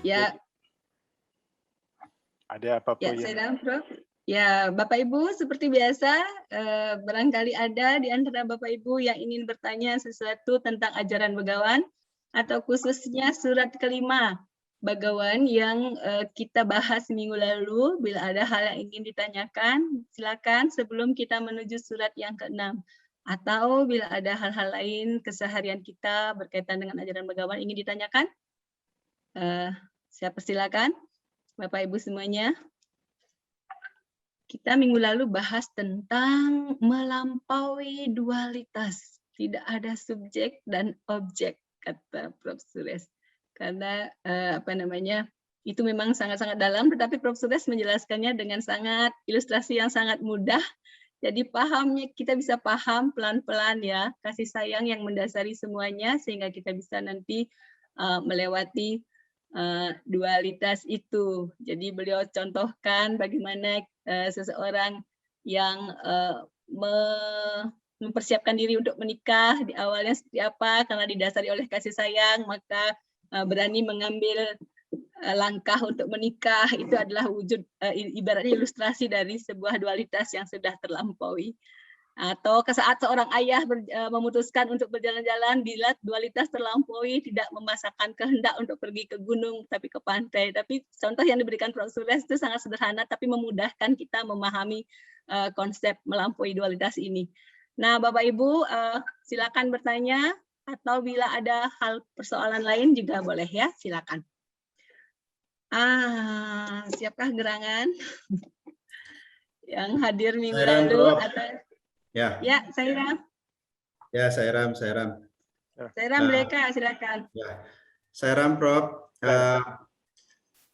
Ya, Ada apa-apa ya, yang saya Prof. Ya, Bapak Ibu seperti biasa, barangkali ada di antara Bapak Ibu yang ingin bertanya sesuatu tentang ajaran Begawan atau khususnya surat kelima Bagawan yang kita bahas minggu lalu. Bila ada hal yang ingin ditanyakan, silakan sebelum kita menuju surat yang ke-6. Atau bila ada hal-hal lain keseharian kita berkaitan dengan ajaran Begawan ingin ditanyakan, saya persilakan Bapak Ibu semuanya. Kita minggu lalu bahas tentang melampaui dualitas. Tidak ada subjek dan objek, kata Prof. Suresh. Karena itu memang sangat-sangat dalam, tetapi Prof. Suresh menjelaskannya dengan sangat ilustrasi yang sangat mudah. Jadi pahamnya kita bisa paham pelan-pelan ya, kasih sayang yang mendasari semuanya sehingga kita bisa nanti melewati dualitas itu. Jadi beliau contohkan bagaimana seseorang yang mempersiapkan diri untuk menikah di awalnya seperti apa, karena didasari oleh kasih sayang maka berani mengambil langkah untuk menikah. Itu adalah wujud ibaratnya ilustrasi dari sebuah dualitas yang sudah terlampaui. Atau saat seorang ayah memutuskan untuk berjalan-jalan, bila dualitas terlampaui, tidak memaksakan kehendak untuk pergi ke gunung, tapi ke pantai. Tapi contoh yang diberikan Prof. Suresh itu sangat sederhana, tapi memudahkan kita memahami konsep melampaui dualitas ini. Nah, Bapak Ibu, silakan bertanya, atau bila ada hal persoalan lain juga boleh ya, silakan. Siapkah gerangan yang hadir minggu lalu? Ya. Ya, saya Ram. Ya, saya Ram. Saya Ram Bleka, silakan. Ya. Saya Ram, Prof.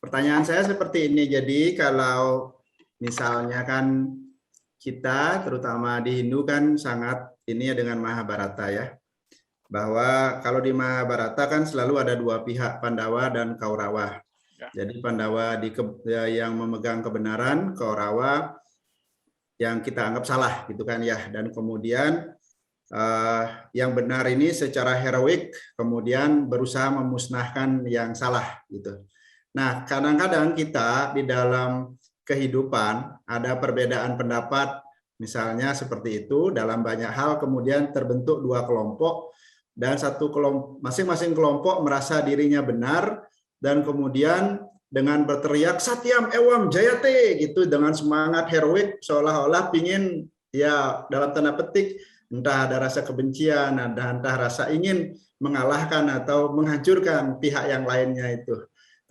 Pertanyaan saya seperti ini. Jadi kalau misalnya kan kita, terutama di Hindu kan sangat ini ya dengan Mahabharata ya. Bahwa kalau di Mahabharata kan selalu ada dua pihak, Pandawa dan Kaurawa. Ya. Jadi Pandawa yang memegang kebenaran, Kaurawa yang kita anggap salah gitu kan ya, dan kemudian yang benar ini secara heroik kemudian berusaha memusnahkan yang salah gitu. Nah, kadang-kadang kita di dalam kehidupan ada perbedaan pendapat, misalnya seperti itu dalam banyak hal, kemudian terbentuk dua kelompok dan masing-masing kelompok merasa dirinya benar dan kemudian dengan berteriak Satyam Ewam Jayate gitu dengan semangat heroik seolah-olah pingin ya dalam tanda petik entah ada rasa kebencian, entah rasa ingin mengalahkan atau menghancurkan pihak yang lainnya itu.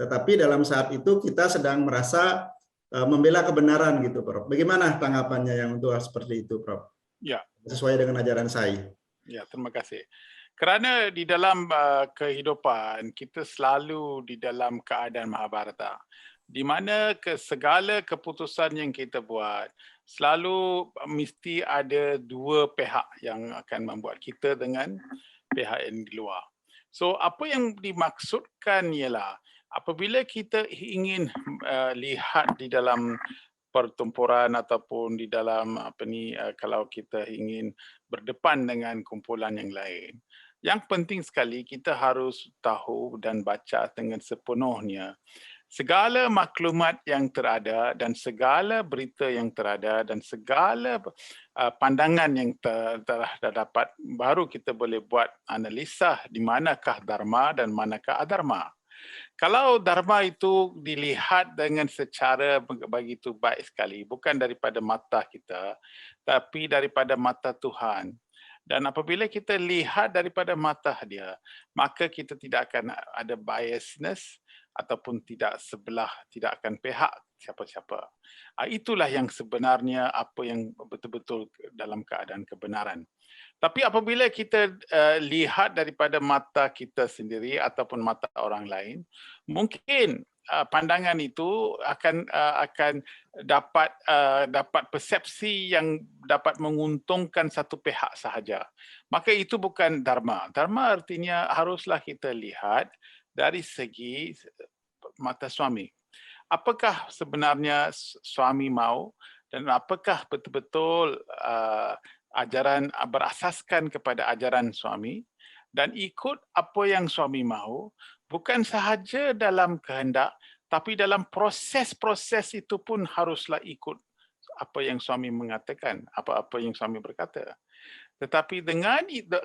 Tetapi dalam saat itu kita sedang merasa membela kebenaran gitu, Prof. Bagaimana tanggapannya yang untuk seperti itu, Prof? Ya. Sesuai dengan ajaran saya. Ya, terima kasih. Kerana di dalam kehidupan kita selalu di dalam keadaan Mahabharata, di mana segala keputusan yang kita buat selalu mesti ada dua pihak yang akan membuat kita dengan pihak yang di luar. So apa yang dimaksudkan ialah apabila kita ingin lihat di dalam pertempuran ataupun di dalam kalau kita ingin berdepan dengan kumpulan yang lain. Yang penting sekali kita harus tahu dan baca dengan sepenuhnya segala maklumat yang terada dan segala berita yang terada dan segala pandangan yang telah dapat, baru kita boleh buat analisa di manakah dharma dan manakah adharma. Kalau dharma itu dilihat dengan secara begitu baik sekali, bukan daripada mata kita, tapi daripada mata Tuhan. Dan apabila kita lihat daripada mata dia, maka kita tidak akan ada biasness ataupun tidak sebelah, tidak akan pihak siapa-siapa. Itulah yang sebenarnya apa yang betul-betul dalam keadaan kebenaran. Tapi apabila kita lihat daripada mata kita sendiri ataupun mata orang lain, mungkin pandangan itu akan dapat persepsi yang dapat menguntungkan satu pihak sahaja. Maka itu bukan dharma. Dharma artinya haruslah kita lihat dari segi mata suami. Apakah sebenarnya suami mau dan apakah betul-betul ajaran berasaskan kepada ajaran suami dan ikut apa yang suami mahu, bukan sahaja dalam kehendak, tapi dalam proses-proses itu pun haruslah ikut apa yang suami mengatakan, apa-apa yang suami berkata. Tetapi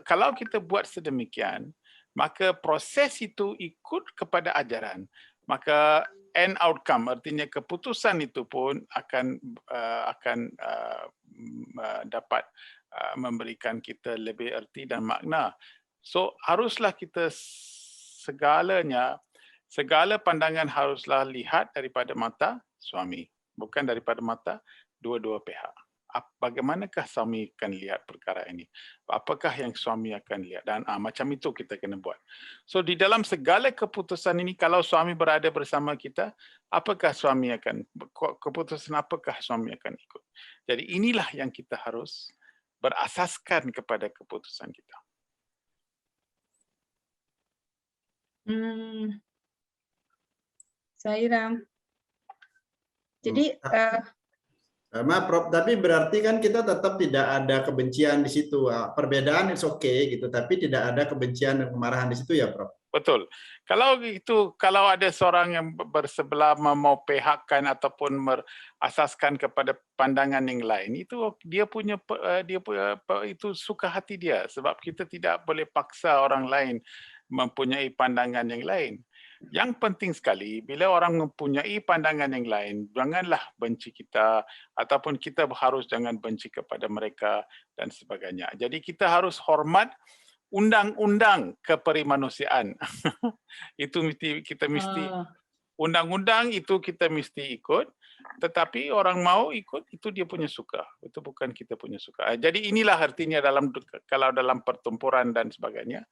kalau kita buat sedemikian, maka proses itu ikut kepada ajaran, maka end outcome, artinya keputusan itu pun akan dapat memberikan kita lebih erti dan makna. So haruslah kita segala pandangan haruslah lihat daripada mata suami, bukan daripada mata dua-dua pihak. Bagaimanakah suami akan lihat perkara ini? Apakah yang suami akan lihat? Dan macam itu kita kena buat. So di dalam segala keputusan ini, kalau suami berada bersama kita, keputusan apakah suami akan ikut? Jadi inilah yang kita harus berasaskan kepada keputusan kita. Sairam. Jadi Maaf Prof, tapi berarti kan kita tetap tidak ada kebencian di situ. Perbedaan is okay gitu, tapi tidak ada kebencian dan kemarahan di situ ya Prof. Betul. Kalau ada seorang yang bersebelah mau pihakkan ataupun merasaskan kepada pandangan yang lain, itu dia punya itu suka hati dia, sebab kita tidak boleh paksa orang lain mempunyai pandangan yang lain. Yang penting sekali, bila orang mempunyai pandangan yang lain, janganlah benci kita ataupun kita harus jangan benci kepada mereka dan sebagainya. Jadi kita harus hormat undang-undang keperimanusiaan. Itu kita mesti undang-undang itu kita mesti ikut, tetapi orang mau ikut itu dia punya suka, itu bukan kita punya suka. Jadi inilah artinya kalau dalam pertempuran dan sebagainya,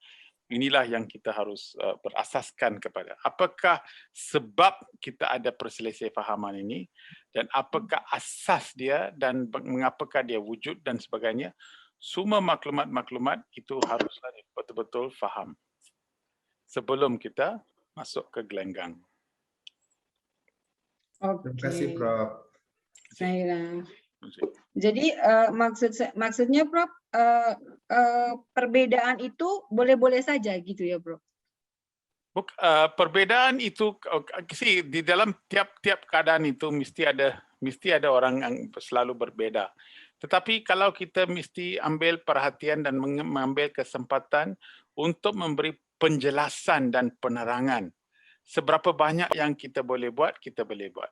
inilah yang kita harus berasaskan kepada. Apakah sebab kita ada perselisihan fahaman ini dan apakah asas dia dan mengapakah dia wujud dan sebagainya. Semua maklumat-maklumat itu haruslah betul-betul faham sebelum kita masuk ke gelanggang. Terima kasih Prof. Sairam. Jadi maksudnya Prof, perbedaan itu boleh-boleh saja gitu ya Prof? Perbedaan itu di dalam tiap-tiap keadaan itu mesti ada orang yang selalu berbeda. Tetapi kalau kita mesti ambil perhatian dan mengambil kesempatan untuk memberi penjelasan dan penerangan. Seberapa banyak yang kita boleh buat, kita boleh buat.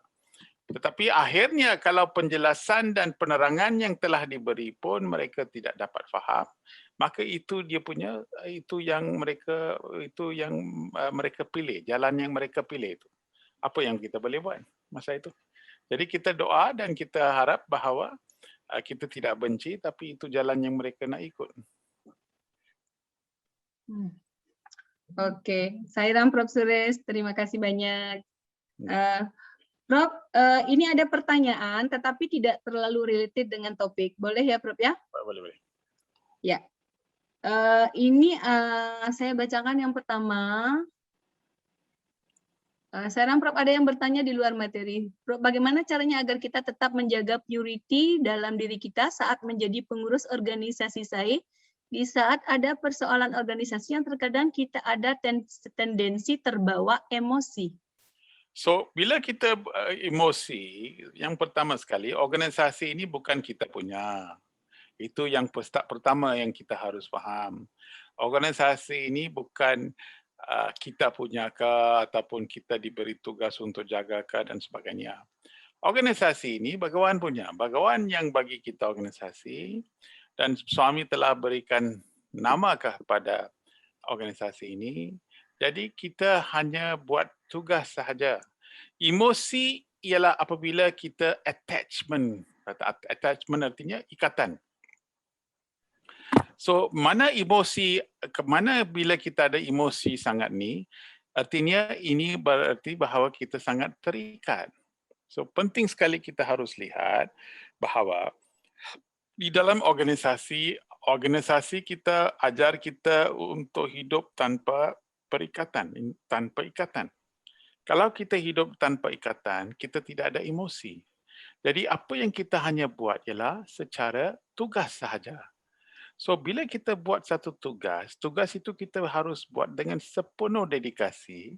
Tetapi akhirnya kalau penjelasan dan penerangan yang telah diberi pun mereka tidak dapat faham, maka itu yang mereka pilih, jalan yang mereka pilih itu. Apa yang kita boleh buat masa itu? Jadi kita doa dan kita harap bahawa kita tidak benci, tapi itu jalan yang mereka nak ikut. Oke, Sairam Prof. Suresh, terima kasih banyak. Prof, ini ada pertanyaan, tetapi tidak terlalu related dengan topik. Boleh ya, Prof ya? Boleh. Ya. Ini saya bacakan yang pertama. Sairam Prof, ada yang bertanya di luar materi. Prof, bagaimana caranya agar kita tetap menjaga purity dalam diri kita saat menjadi pengurus organisasi SAE, di saat ada persoalan organisasi yang terkadang kita ada tendensi terbawa emosi? So, bila kita emosi, yang pertama sekali, organisasi ini bukan kita punya. Itu yang pertama yang kita harus faham. Organisasi ini bukan kita punya ke ataupun kita diberi tugas untuk jaga ke dan sebagainya. Organisasi ini bagawan punya. Bagawan yang bagi kita organisasi dan suami telah berikan nama kepada organisasi ini. Jadi kita hanya buat tugas sahaja. Emosi ialah apabila kita attachment. Attachment artinya ikatan. So, mana bila kita ada emosi sangat ni, artinya ini berarti bahawa kita sangat terikat. So, penting sekali kita harus lihat bahawa di dalam organisasi kita ajar kita untuk hidup tanpa perikatan, tanpa ikatan. Kalau kita hidup tanpa ikatan, kita tidak ada emosi. Jadi apa yang kita hanya buat ialah secara tugas sahaja. So bila kita buat satu tugas, tugas itu kita harus buat dengan sepenuh dedikasi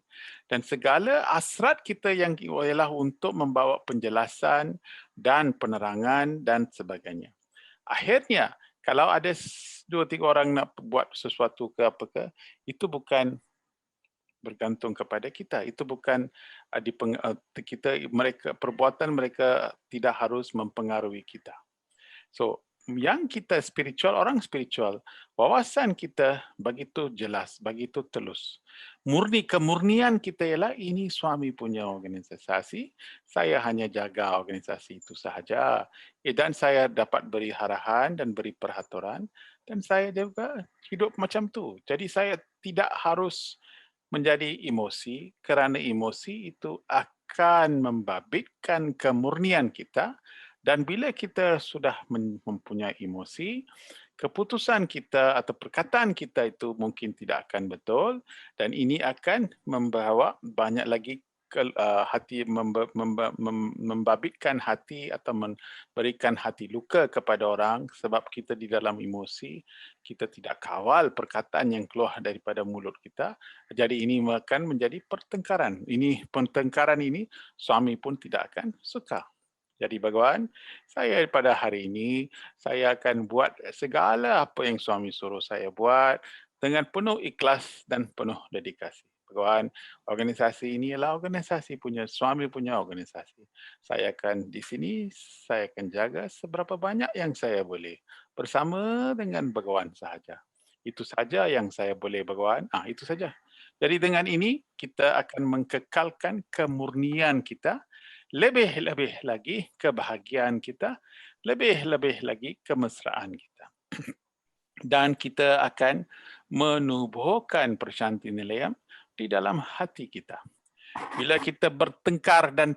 dan segala hasrat kita yang ialah untuk membawa penjelasan dan penerangan dan sebagainya. Akhirnya kalau ada 2-3 orang nak buat sesuatu ke apa ke, itu bukan bergantung kepada kita. Itu bukan perbuatan mereka tidak harus mempengaruhi kita. So, yang kita spiritual, orang spiritual, wawasan kita begitu jelas, begitu telus. Kemurnian kita ialah ini suami punya organisasi, saya hanya jaga organisasi itu sahaja. Dan saya dapat beri arahan dan beri peraturan, dan saya juga hidup macam tu. Jadi saya tidak harus menjadi emosi, kerana emosi itu akan membabitkan kemurnian kita. Dan bila kita sudah mempunyai emosi, keputusan kita atau perkataan kita itu mungkin tidak akan betul, dan ini akan membawa banyak lagi membabitkan hati atau memberikan hati luka kepada orang, sebab kita di dalam emosi, kita tidak kawal perkataan yang keluar daripada mulut kita. Jadi ini akan menjadi pertengkaran. Pertengkaran ini suami pun tidak akan suka. Jadi Bhagawan, saya pada hari ini, saya akan buat segala apa yang suami suruh saya buat dengan penuh ikhlas dan penuh dedikasi. Bhagawan, organisasi ini adalah organisasi suami punya organisasi. Saya akan di sini, saya akan jaga seberapa banyak yang saya boleh bersama dengan Bhagawan sahaja. Itu saja yang saya boleh Bhagawan. Itu saja. Jadi dengan ini, kita akan mengekalkan kemurnian kita, lebih-lebih lagi kebahagiaan kita, lebih-lebih lagi kemesraan kita. Dan kita akan menubuhkan Prasanthi Nilayam di dalam hati kita. Bila kita bertengkar dan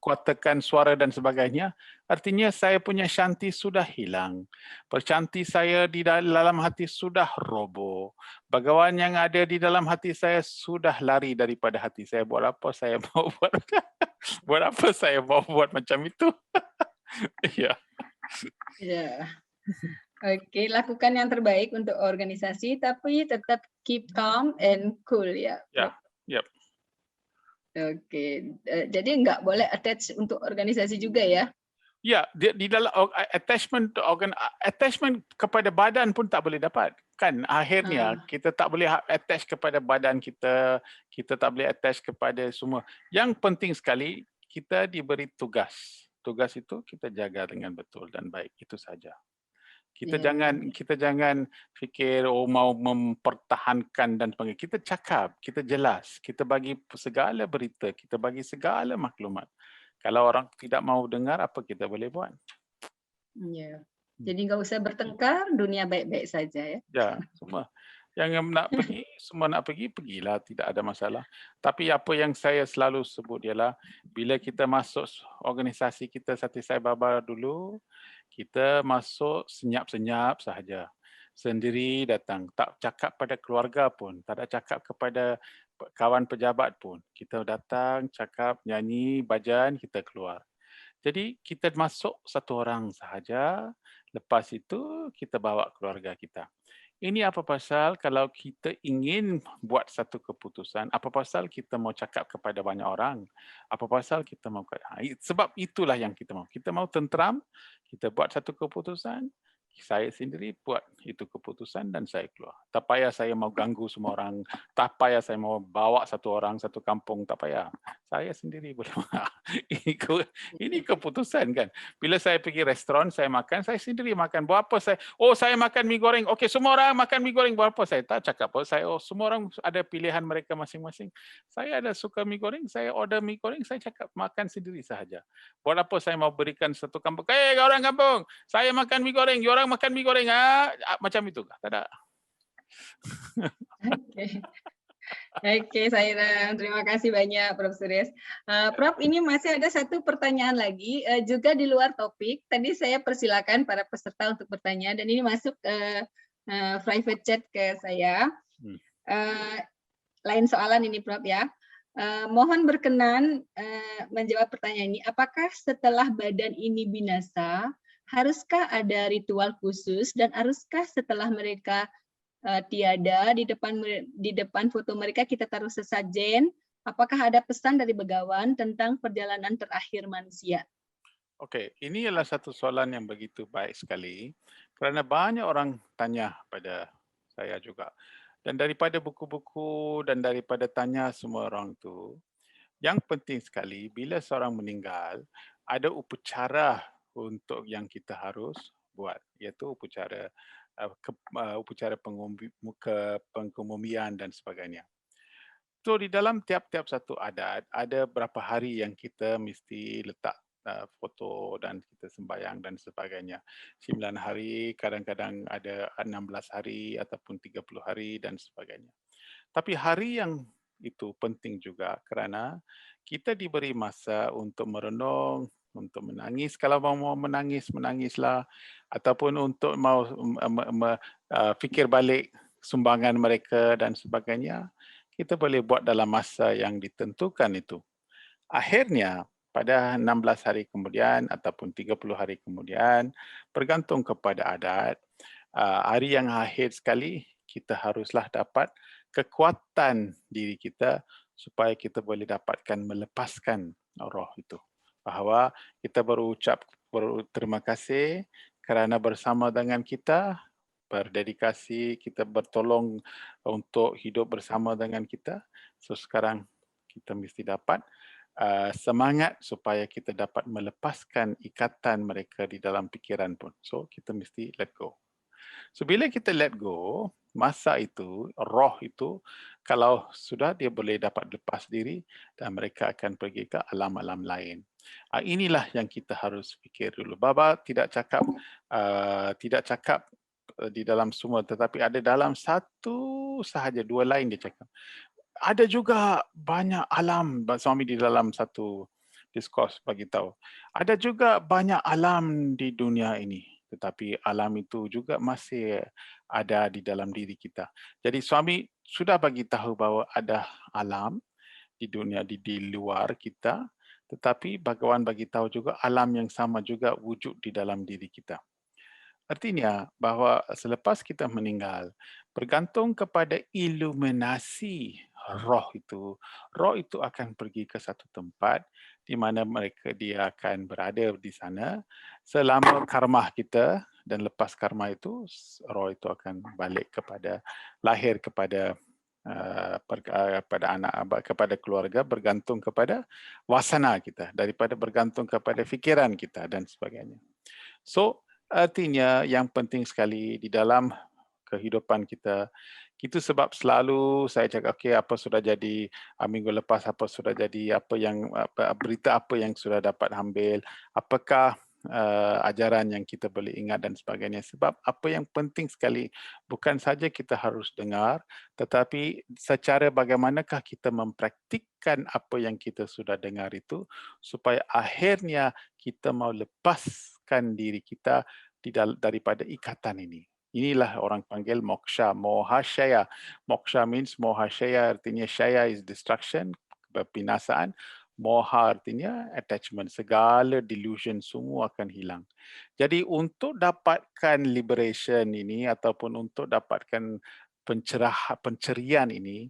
kuatakan suara dan sebagainya, artinya saya punya shanti sudah hilang. Prasanthi saya di dalam hati sudah roboh. Bhagawan yang ada di dalam hati saya sudah lari daripada hati saya. Buat apa saya mau buat? Buat apa saya mau buat macam itu? Ya. Ya. Oke, lakukan yang terbaik untuk organisasi, tapi tetap keep calm and cool ya. Ya. Yep. Oke, jadi nggak boleh attach untuk organisasi juga ya? Ya, di dalam attachment kepada badan pun tak boleh dapat. Kan akhirnya kita tak boleh attach kepada badan kita, kita tak boleh attach kepada semua. Yang penting sekali kita diberi tugas. Tugas itu kita jaga dengan betul dan baik, itu saja. Kita jangan fikir mau mempertahankan dan sebagainya. Kita cakap, kita jelas, kita bagi segala berita, kita bagi segala maklumat. Kalau orang tidak mau dengar, apa kita boleh buat? Ya. Jadi nggak usah bertengkar, dunia baik-baik saja ya. Ya, semua. Yang nak pergi, semua nak pergi, pergilah, tidak ada masalah. Tapi apa yang saya selalu sebut ialah, bila kita masuk organisasi kita Sati Sai Baba dulu, kita masuk senyap-senyap sahaja. Sendiri datang, tak cakap pada keluarga pun, tak ada cakap kepada kawan pejabat pun. Kita datang, cakap, nyanyi, bajan, kita keluar. Jadi kita masuk satu orang sahaja, lepas itu kita bawa keluarga kita. Ini apa pasal kalau kita ingin buat satu keputusan, apa pasal kita mau cakap kepada banyak orang, apa pasal kita mau, sebab itulah yang kita mau. Kita mau tenteram, kita buat satu keputusan, saya sendiri buat itu keputusan dan saya keluar. Tak payah saya mau ganggu semua orang, tak payah saya mau bawa satu orang, satu kampung, tak payah. Saya sendiri boleh. Ini keputusan kan. Bila saya pergi restoran, saya makan, saya sendiri makan. Buat apa saya? Oh, saya makan mie goreng. Okey, semua orang makan mie goreng. Buat apa saya? Tak cakap apa. Semua orang ada pilihan mereka masing-masing. Saya ada suka mie goreng, saya order mie goreng, saya cakap makan sendiri sahaja. Buat apa saya mau berikan satu kampung? Orang kampung, saya makan mie goreng, orang makan mie goreng, macam itu kah? Tak ada. Oke, Saira, terima kasih banyak Prof. Suresh. Prof, ini masih ada satu pertanyaan lagi, juga di luar topik. Tadi saya persilakan para peserta untuk bertanya, dan ini masuk private chat ke saya. Lain soalan ini, Prof. Ya. Mohon berkenan menjawab pertanyaan ini. Apakah setelah badan ini binasa, haruskah ada ritual khusus dan haruskah setelah mereka tiada di depan foto mereka kita taruh sesajen? Apakah ada pesan dari Begawan tentang perjalanan terakhir manusia? Okey, ini adalah satu soalan yang begitu baik sekali kerana banyak orang tanya pada saya juga. Dan daripada buku-buku dan daripada tanya semua orang tu, yang penting sekali bila seorang meninggal, ada upacara untuk yang kita harus buat, iaitu upacara pengkemumian dan sebagainya. So di dalam tiap-tiap satu adat, ada berapa hari yang kita mesti letak foto dan kita sembahyang dan sebagainya. 9 hari, kadang-kadang ada 16 hari ataupun 30 hari dan sebagainya. Tapi hari yang itu penting juga kerana kita diberi masa untuk merenung, untuk menangis. Kalau mau menangis, menangislah. Ataupun untuk mau fikir balik sumbangan mereka dan sebagainya, kita boleh buat dalam masa yang ditentukan itu. Akhirnya, pada 16 hari kemudian ataupun 30 hari kemudian, bergantung kepada adat, hari yang akhir sekali, kita haruslah dapat kekuatan diri kita supaya kita boleh dapatkan melepaskan roh itu. Bahawa kita berucap terima kasih kerana bersama dengan kita, berdedikasi, kita bertolong untuk hidup bersama dengan kita. So sekarang kita mesti dapat semangat supaya kita dapat melepaskan ikatan mereka di dalam fikiran pun. So kita mesti let go. So bila kita let go, masa itu, roh itu, kalau sudah dia boleh dapat lepas diri dan mereka akan pergi ke alam-alam lain. Inilah yang kita harus fikir dulu. Baba tidak cakap di dalam semua, tetapi ada dalam satu sahaja, dua lain dia cakap. Ada juga banyak alam, suami di dalam satu diskurs bagi tahu. Ada juga banyak alam di dunia ini, tetapi alam itu juga masih ada di dalam diri kita. Jadi suami sudah bagi tahu bahawa ada alam di dunia di luar kita, tetapi Bhagawan bagi tahu juga alam yang sama juga wujud di dalam diri kita. Artinya bahawa selepas kita meninggal, bergantung kepada iluminasi roh itu akan pergi ke satu tempat di mana dia akan berada di sana selama karma kita, dan lepas karma itu roh itu akan balik lahir kepada kepada keluarga, bergantung kepada wasana kita, daripada bergantung kepada fikiran kita dan sebagainya. So artinya yang penting sekali di dalam kehidupan kita, itu sebab selalu saya cakap, okey, apa sudah jadi minggu lepas, apa sudah jadi, berita apa yang sudah dapat ambil, apakah ajaran yang kita boleh ingat dan sebagainya. Sebab apa yang penting sekali, bukan saja kita harus dengar, tetapi secara bagaimanakah kita mempraktikkan apa yang kita sudah dengar itu, supaya akhirnya kita mau lepaskan diri kita daripada ikatan ini. Inilah orang panggil moksha, mohashaya. Moksha means mohashaya, artinya shaya is destruction, binasaan. Moha artinya attachment, segala delusion semua akan hilang. Jadi untuk dapatkan liberation ini ataupun untuk dapatkan pencerian ini,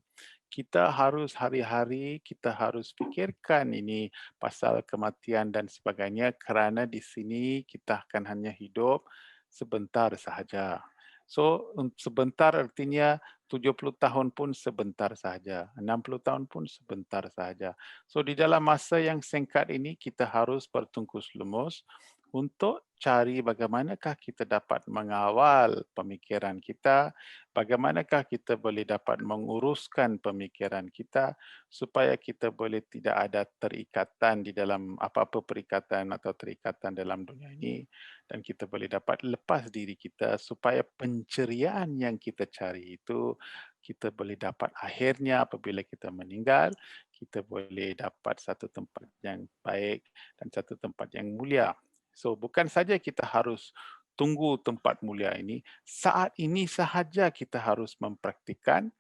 kita harus hari-hari kita harus fikirkan ini pasal kematian dan sebagainya, kerana di sini kita akan hanya hidup sebentar sahaja. So sebentar artinya 70 tahun pun sebentar sahaja, 60 tahun pun sebentar sahaja. So di dalam masa yang singkat ini kita harus bertungkus lumus untuk cari bagaimanakah kita dapat mengawal pemikiran kita, bagaimanakah kita boleh dapat menguruskan pemikiran kita supaya kita boleh tidak ada terikatan di dalam apa-apa perikatan atau terikatan dalam dunia ini, dan kita boleh dapat lepas diri kita supaya penceriaan yang kita cari itu kita boleh dapat akhirnya apabila kita meninggal, kita boleh dapat satu tempat yang baik dan satu tempat yang mulia. So bukan saja kita harus tunggu tempat mulia ini, saat ini sahaja kita harus mempraktikkan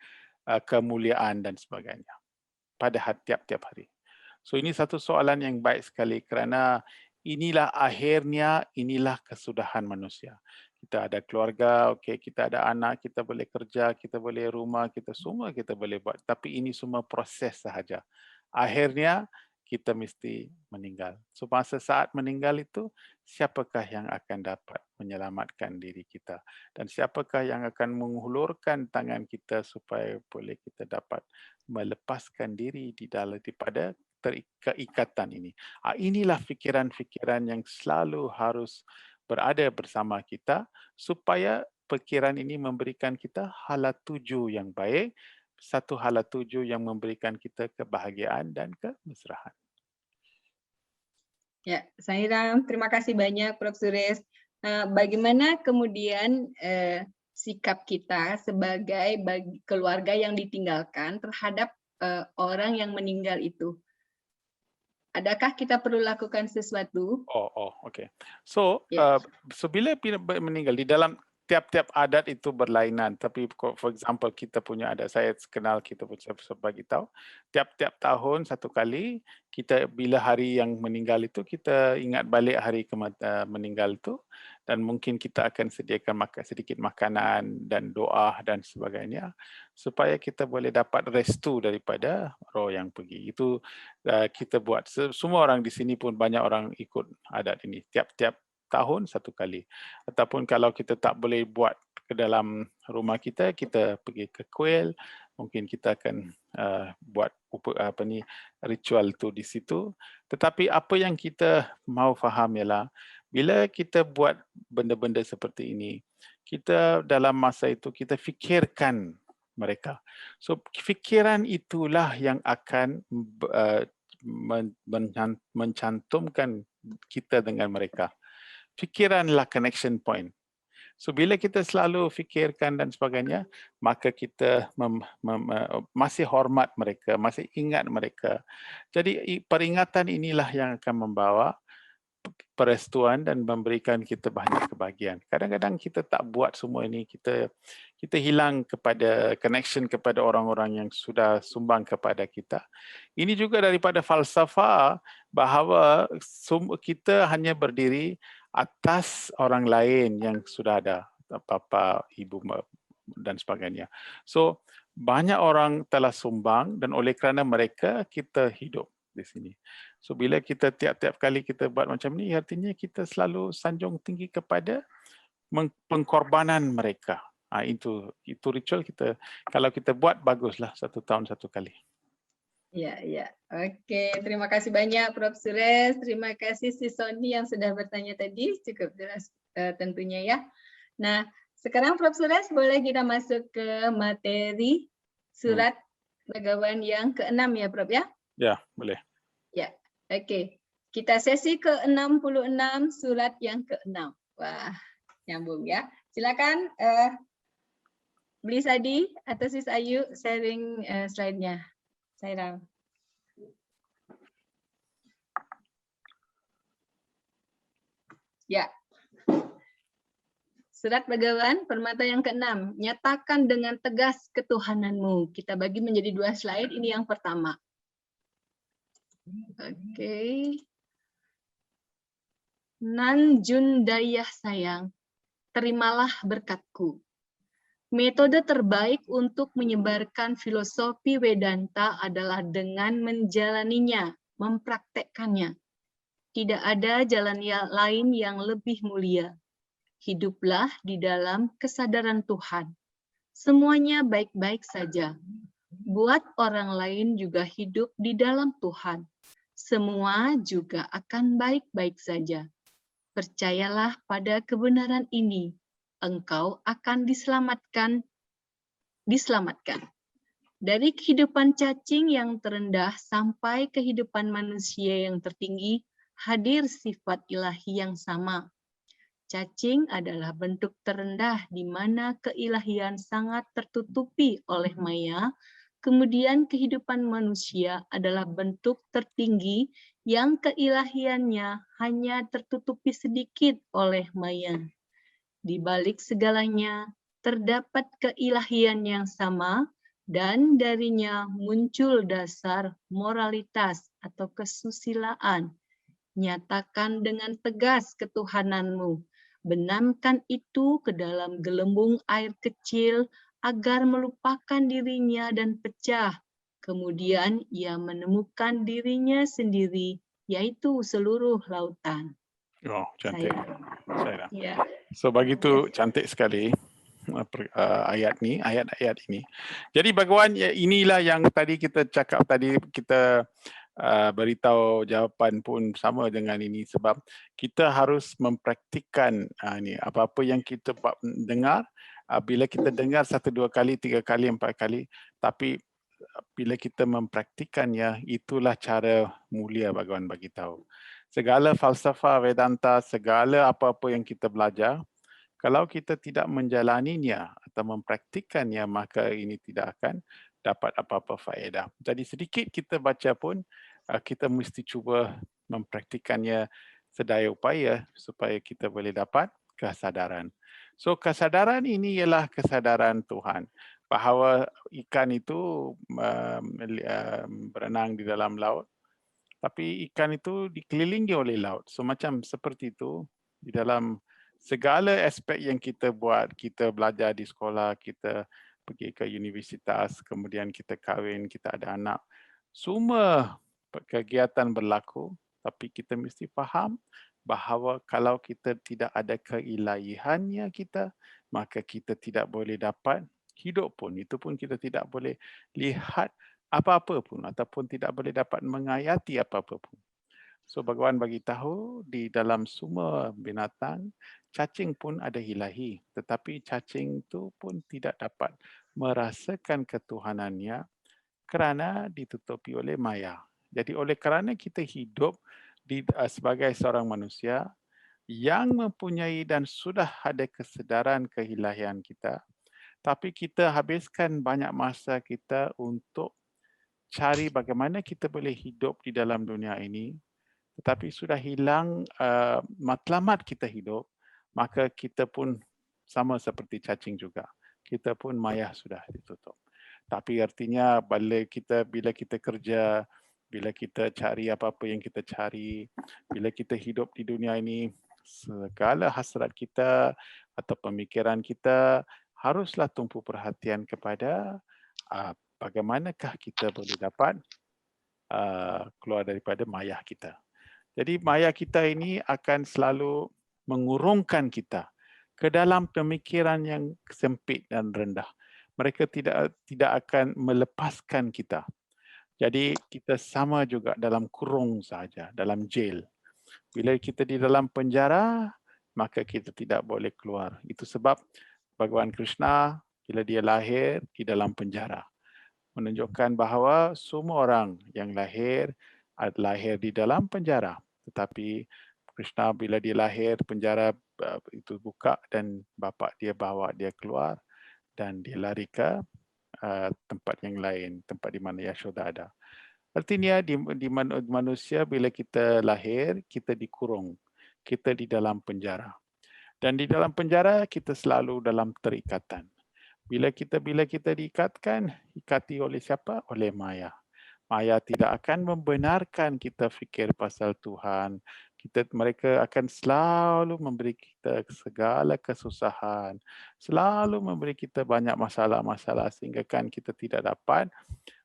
kemuliaan dan sebagainya pada tiap-tiap hari. So ini satu soalan yang baik sekali kerana inilah akhirnya, inilah kesudahan manusia. Kita ada keluarga, okey, kita ada anak, kita boleh kerja, kita boleh rumah, kita semua kita boleh buat. Tapi ini semua proses sahaja. Akhirnya kita mesti meninggal. So masa saat meninggal itu, siapakah yang akan dapat menyelamatkan diri kita? Dan siapakah yang akan menghulurkan tangan kita supaya boleh kita dapat melepaskan diri daripada keikatan ini. Inilah fikiran-fikiran yang selalu harus berada bersama kita supaya fikiran ini memberikan kita hala tuju yang baik, satu hala tuju yang memberikan kita kebahagiaan dan kemesraan. Ya, Sairam, terima kasih banyak Prof. Suresh. Bagaimana kemudian sikap kita sebagai keluarga yang ditinggalkan terhadap orang yang meninggal itu? Adakah kita perlu lakukan sesuatu? Okey. So, bila meninggal di dalam tiap-tiap adat itu berlainan. Tapi for example kita punya adat, saya kenal, kita pun saya bagi tahu, tiap-tiap tahun satu kali kita bila hari yang meninggal itu kita ingat balik hari meninggal itu, dan mungkin kita akan sediakan sedikit makanan dan doa dan sebagainya supaya kita boleh dapat restu daripada roh yang pergi. Itu kita buat. Semua orang di sini pun banyak orang ikut adat ini tiap-tiap tahun satu kali. Ataupun kalau kita tak boleh buat ke dalam rumah kita, kita pergi ke kuil, mungkin kita akan buat ritual tu di situ. Tetapi apa yang kita mahu faham ialah bila kita buat benda-benda seperti ini, kita dalam masa itu kita fikirkan mereka. So fikiran itulah yang akan mencantumkan kita dengan mereka. Fikiranlah connection point. So bila kita selalu fikirkan dan sebagainya, maka kita masih hormat mereka, masih ingat mereka. Jadi peringatan inilah yang akan membawa perestuan dan memberikan kita banyak kebahagiaan. Kadang-kadang kita tak buat semua ini, kita hilang kepada connection kepada orang-orang yang sudah sumbang kepada kita. Ini juga daripada falsafah bahawa kita hanya berdiri atas orang lain yang sudah ada, bapa, ibu dan sebagainya. So banyak orang telah sumbang dan oleh kerana mereka kita hidup di sini. So bila kita tiap-tiap kali kita buat macam ni, artinya kita selalu sanjung tinggi kepada pengkorbanan mereka. Itu ritual kita, kalau kita buat baguslah satu tahun satu kali. Ya. Oke, terima kasih banyak Prof. Suresh. Terima kasih si Sony yang sudah bertanya tadi, cukup jelas tentunya ya. Nah, sekarang Prof. Suresh boleh kita masuk ke materi surat Bagawan yang ke-6 ya Prof ya? Ya, boleh. Ya, oke. Kita sesi ke-66 surat yang ke-6. Wah, nyambung ya. Silakan Beli Sadi atau Sis Ayu sharing slide-nya. Sairam. Ya. Surat Bagawan Permata yang ke-6. Nyatakan dengan tegas ketuhananmu. Kita bagi menjadi 2 slide. Ini yang pertama. Oke. Nan Jundayah sayang, terimalah berkatku. Metode terbaik untuk menyebarkan filosofi Vedanta adalah dengan menjalaninya, mempraktekkannya. Tidak ada jalan lain yang lebih mulia. Hiduplah di dalam kesadaran Tuhan. Semuanya baik-baik saja. Buat orang lain juga hidup di dalam Tuhan. Semua juga akan baik-baik saja. Percayalah pada kebenaran ini. Engkau akan diselamatkan. Dari kehidupan cacing yang terendah sampai kehidupan manusia yang tertinggi, hadir sifat ilahi yang sama. Cacing adalah bentuk terendah di mana keilahian sangat tertutupi oleh maya, kemudian kehidupan manusia adalah bentuk tertinggi yang keilahiannya hanya tertutupi sedikit oleh maya. Di balik segalanya, terdapat keilahian yang sama dan darinya muncul dasar moralitas atau kesusilaan Nyatakan dengan tegas ketuhananmu. Benamkan itu ke dalam gelembung air kecil agar melupakan dirinya dan pecah. Kemudian ia menemukan dirinya sendiri, yaitu seluruh lautan. Oh, cantik. Saya. Ya. So begitu cantik sekali ayat-ayat ini. Jadi bagawan, inilah yang tadi kita cakap tadi, kita beritahu jawapan pun sama dengan ini, sebab kita harus mempraktikkan ini apa-apa yang kita dengar. Bila kita dengar 1, 2 kali, 3 kali, 4 kali, tapi bila kita mempraktikannya, itulah cara mulia bagawan bagi tahu. Segala falsafah Vedanta, segala apa-apa yang kita belajar, kalau kita tidak menjalaninya atau mempraktikannya, maka ini tidak akan dapat apa-apa faedah. Jadi sedikit kita baca pun, kita mesti cuba mempraktikannya sedaya upaya supaya kita boleh dapat kesadaran. So kesadaran ini ialah kesadaran Tuhan, bahawa ikan itu berenang di dalam laut, tapi ikan itu dikelilingi oleh laut. So macam seperti itu di dalam segala aspek yang kita buat, kita belajar di sekolah, kita pergi ke universitas, kemudian kita kahwin, kita ada anak. Semua kegiatan berlaku, tapi kita mesti faham bahawa kalau kita tidak ada keilahiannya kita, maka kita tidak boleh dapat hidup pun. Itu pun kita tidak boleh lihat apa-apa pun ataupun tidak boleh dapat mengayati apa-apa pun. So bagawan bagi tahu di dalam semua binatang, cacing pun ada ilahi, tetapi cacing itu pun tidak dapat merasakan ketuhanannya kerana ditutupi oleh maya. Jadi oleh kerana kita hidup sebagai seorang manusia yang mempunyai dan sudah ada kesedaran keilahian kita, tapi kita habiskan banyak masa kita untuk cari bagaimana kita boleh hidup di dalam dunia ini, tetapi sudah hilang matlamat kita hidup, maka kita pun sama seperti cacing juga. Kita pun maya sudah ditutup. Tapi artinya bila kita kerja, bila kita cari apa-apa yang kita cari, bila kita hidup di dunia ini, segala hasrat kita atau pemikiran kita haruslah tumpu perhatian kepada bagaimanakah kita boleh dapat keluar daripada maya kita. Jadi maya kita ini akan selalu mengurungkan kita ke dalam pemikiran yang sempit dan rendah. Mereka tidak akan melepaskan kita. Jadi kita sama juga dalam kurung saja, dalam jail. Bila kita di dalam penjara, maka kita tidak boleh keluar. Itu sebab Bhagawan Krishna bila dia lahir di dalam penjara, menunjukkan bahawa semua orang yang lahir di dalam penjara. Tetapi Krishna bila dia lahir, penjara itu buka dan bapa dia bawa dia keluar dan dia lari ke tempat yang lain, tempat di mana Yashoda ada. Artinya di manusia bila kita lahir, kita dikurung, kita di dalam penjara. Dan di dalam penjara kita selalu dalam terikatan. Bila kita diikatkan, ikati oleh siapa? Oleh maya. Maya tidak akan membenarkan kita fikir pasal Tuhan. Mereka akan selalu memberi kita segala kesusahan, selalu memberi kita banyak masalah-masalah sehingga kan kita tidak dapat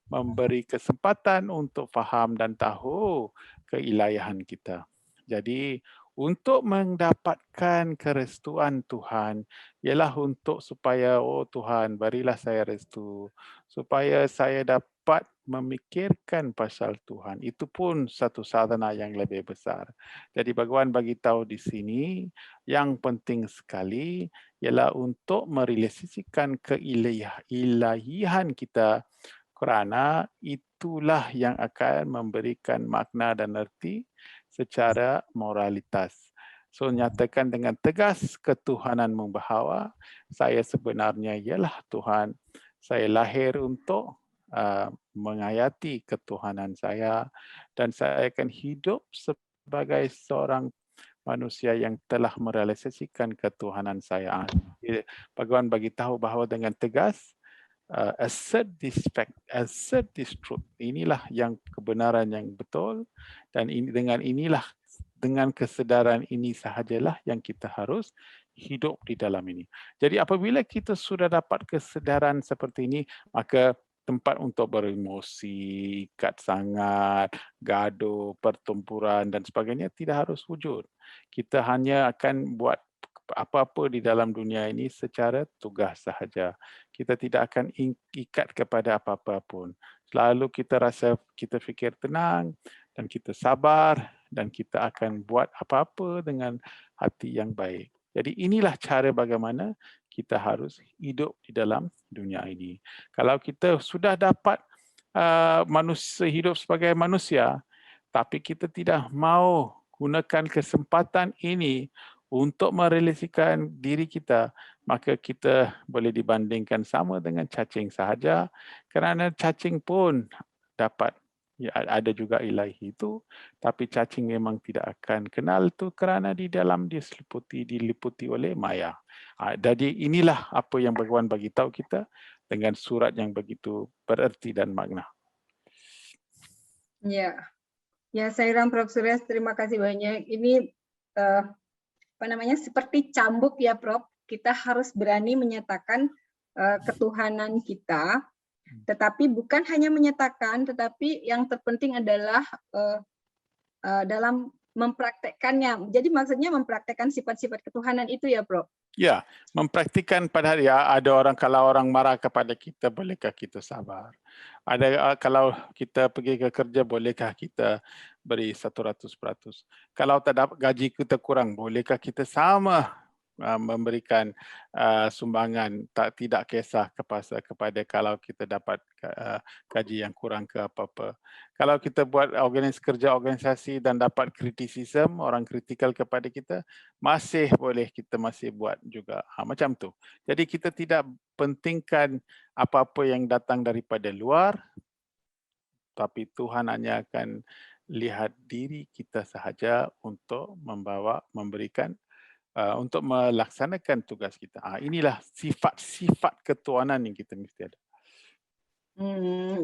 memberi kesempatan untuk faham dan tahu keilahian kita. Jadi untuk mendapatkan kerestuan Tuhan ialah untuk supaya Tuhan berilah saya restu supaya saya dapat memikirkan pasal Tuhan. Itu pun satu sadhana yang lebih besar. Jadi Bhagawan bagi tahu di sini yang penting sekali ialah untuk merealisasikan keilahian kita, kerana itulah yang akan memberikan makna dan erti secara moralitas. So nyatakan dengan tegas ketuhananmu bahawa saya sebenarnya ialah Tuhan. Saya lahir untuk menghayati ketuhanan saya dan saya akan hidup sebagai seorang manusia yang telah merealisasikan ketuhanan saya. Bhagawan bagi tahu bahawa dengan tegas assert this truth. Inilah yang kebenaran yang betul dan dengan inilah dengan kesedaran ini sahajalah yang kita harus hidup di dalam ini. Jadi apabila kita sudah dapat kesedaran seperti ini, maka tempat untuk beremosi, ikat sangat, gaduh, pertempuran dan sebagainya tidak harus wujud. Kita hanya akan buat apa-apa di dalam dunia ini secara tugas sahaja. Kita tidak akan ikat kepada apa-apa pun. Selalu kita rasa, kita fikir tenang dan kita sabar dan kita akan buat apa-apa dengan hati yang baik. Jadi inilah cara bagaimana kita harus hidup di dalam dunia ini. Kalau kita sudah dapat manusia hidup sebagai manusia, tapi kita tidak mau gunakan kesempatan ini untuk merealisasikan diri kita, maka kita boleh dibandingkan sama dengan cacing sahaja, kerana cacing pun dapat ada juga ilahi itu, tapi cacing memang tidak akan kenal itu kerana di dalam dia diliputi oleh maya. Jadi inilah apa yang Bhagawan bagi tahu kita dengan surat yang begitu bererti dan makna. Ya, ya Sairam Prof. Suryas, terima kasih banyak. Ini seperti cambuk ya Prof. Kita harus berani menyatakan ketuhanan kita. Tetapi bukan hanya menyatakan, tetapi yang terpenting adalah dalam mempraktekkannya. Jadi maksudnya mempraktekkan sifat-sifat ketuhanan itu ya, Bro? Ya, mempraktikkan pada hari ada orang, kalau orang marah kepada kita, bolehkah kita sabar? Ada kalau kita pergi ke kerja, bolehkah kita beri 100%? Kalau tak dapat gaji kita kurang, bolehkah kita sama memberikan sumbangan, tidak kisah kepada kalau kita dapat gaji yang kurang ke apa-apa. Kalau kita buat kerja organisasi dan dapat kritisisme, orang kritikal kepada kita, masih boleh kita masih buat juga. Macam tu. Jadi kita tidak pentingkan apa-apa yang datang daripada luar, tapi Tuhan hanya akan lihat diri kita sahaja untuk memberikan untuk melaksanakan tugas kita. Inilah sifat-sifat ketuhanan yang kita mesti ada.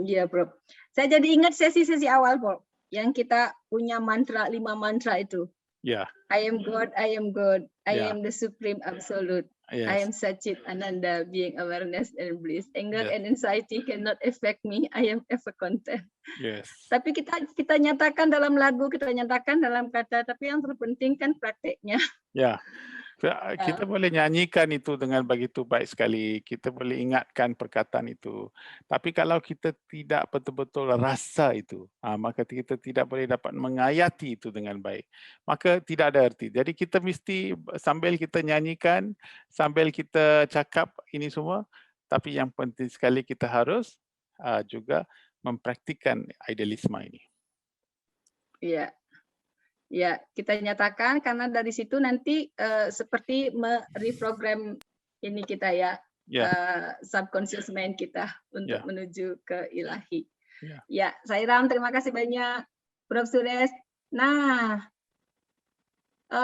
Iya, Bro. Saya jadi ingat sesi-sesi awal, Bro, yang kita punya mantra, 5 mantra itu. Ya. I am God, I am God, I Yeah. am the Supreme Absolute. Yes. I am Satchit Ananda, being awareness and bliss. Anger Yeah. and anxiety cannot affect me. I am ever content. Yes. Tapi kita nyatakan dalam lagu, kita nyatakan dalam kata, tapi yang terpenting kan prakteknya. Ya. Kita boleh nyanyikan itu dengan begitu baik sekali. Kita boleh ingatkan perkataan itu. Tapi kalau kita tidak betul-betul rasa itu, maka kita tidak boleh dapat mengayati itu dengan baik. Maka tidak ada arti. Jadi kita mesti sambil kita nyanyikan, sambil kita cakap ini semua, tapi yang penting sekali kita harus juga mempraktikkan idealisme ini. Iya. Ya, kita nyatakan karena dari situ nanti seperti mereprogram ini kita ya, subconscious mind kita untuk menuju ke ilahi. Ya, Sairam, terima kasih banyak, Prof. Suryas. Nah,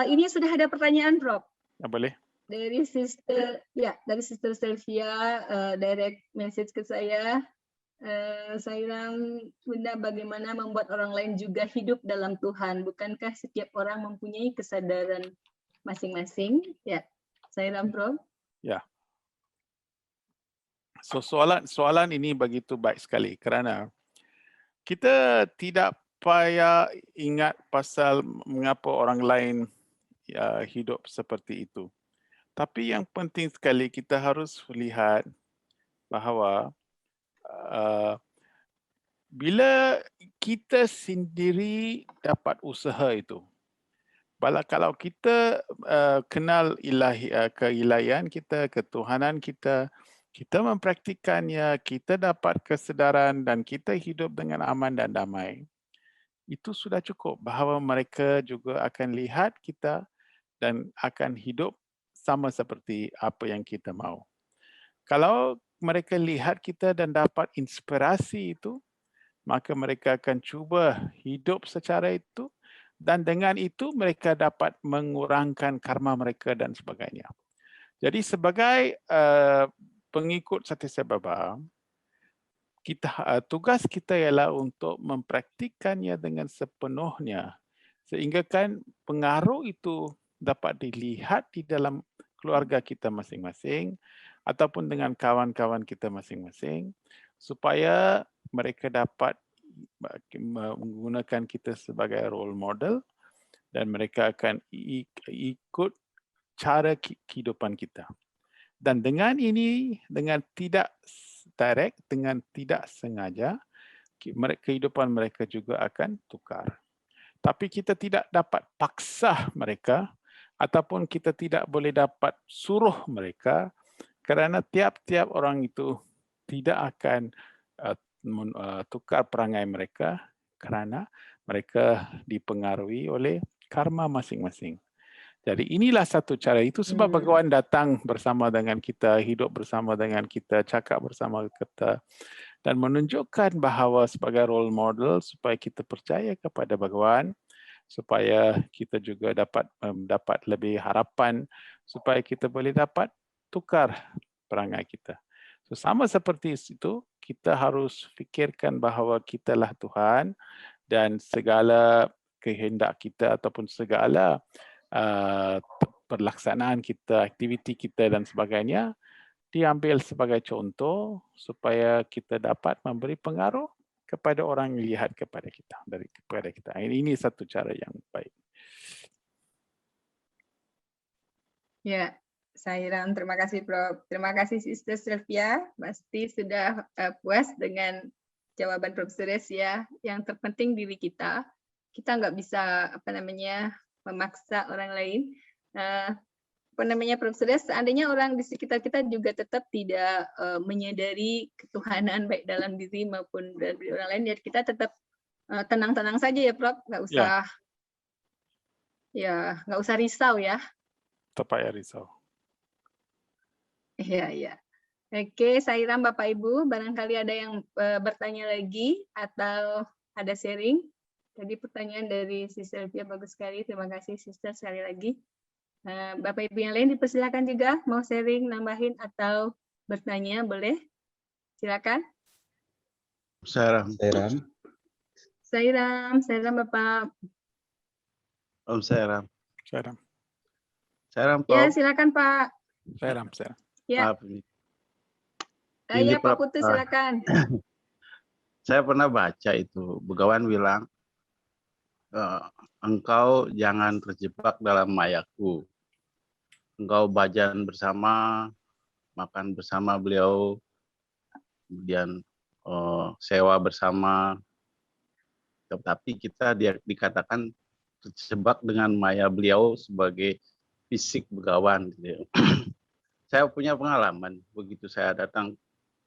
ini sudah ada pertanyaan, Prof. Boleh. Dari Sister Sylvia, direct message ke saya. Sairam, Bunda, bagaimana membuat orang lain juga hidup dalam Tuhan? Bukankah setiap orang mempunyai kesadaran masing-masing? Ya, Sairam, Prof. Ya. So soalan ini begitu baik sekali kerana kita tidak payah ingat pasal mengapa orang lain hidup seperti itu. Tapi yang penting sekali kita harus lihat bahawa bila kita sendiri dapat usaha itu, kalau kita kenal keilahian kita, ketuhanan kita, kita mempraktikannya, kita dapat kesedaran dan kita hidup dengan aman dan damai, itu sudah cukup bahawa mereka juga akan lihat kita dan akan hidup sama seperti apa yang kita mahu. Kalau mereka lihat kita dan dapat inspirasi itu, maka mereka akan cuba hidup secara itu dan dengan itu mereka dapat mengurangkan karma mereka dan sebagainya. Jadi sebagai pengikut Sati Sai Baba, tugas kita ialah untuk mempraktikannya dengan sepenuhnya Sehingga kan pengaruh itu dapat dilihat di dalam keluarga kita masing-masing ataupun dengan kawan-kawan kita masing-masing supaya mereka dapat menggunakan kita sebagai role model dan mereka akan ikut cara kehidupan kita. Dan dengan ini, dengan tidak direct, dengan tidak sengaja, kehidupan mereka juga akan tukar. Tapi kita tidak dapat paksa mereka ataupun kita tidak boleh dapat suruh mereka kerana tiap-tiap orang itu tidak akan tukar perangai mereka kerana mereka dipengaruhi oleh karma masing-masing. Jadi inilah satu cara. Itu sebab Bhagawan datang bersama dengan kita, hidup bersama dengan kita, cakap bersama kita dan menunjukkan bahawa sebagai role model supaya kita percaya kepada Bhagawan, supaya kita juga dapat mendapat lebih harapan supaya kita boleh dapat tukar perangai kita. So, sama seperti itu, kita harus fikirkan bahawa kitalah Tuhan dan segala kehendak kita ataupun segala pelaksanaan kita, aktiviti kita dan sebagainya diambil sebagai contoh supaya kita dapat memberi pengaruh kepada orang yang lihat kepada kita, kepada kita. Ini satu cara yang baik. Ya, Sairam, terima kasih Prof. Terima kasih Sister Sylvia, pasti sudah puas dengan jawaban Prof. Suresh ya. Yang terpenting diri kita. Kita nggak bisa memaksa orang lain. Prof. Suresh, seandainya orang di sekitar kita juga tetap tidak menyadari ketuhanan baik dalam diri maupun dalam diri orang lain, ya kita tetap tenang-tenang saja ya Prof. Nggak usah risau ya. Tak payah risau. Iya. Oke, Sairam Bapak Ibu, barangkali ada yang bertanya lagi atau ada sharing. Tadi pertanyaan dari Sister Sylvia bagus sekali. Terima kasih Sister sekali lagi. Bapak Ibu yang lain dipersilakan juga mau sharing, nambahin atau bertanya, boleh? Silakan. Sairam Bapak. Om Sairam. Sairam. Sairam, Ya, Prof. silakan Pak. Sairam. Ya. Maaf ini. Ya, Pak Putu silakan. Saya pernah baca itu, Bhagawan bilang, engkau jangan terjebak dalam mayaku. Engkau bhajan bersama, makan bersama beliau, kemudian sewa bersama, tapi kita dikatakan terjebak dengan maya beliau sebagai fisik Bhagawan. Saya punya pengalaman begitu saya datang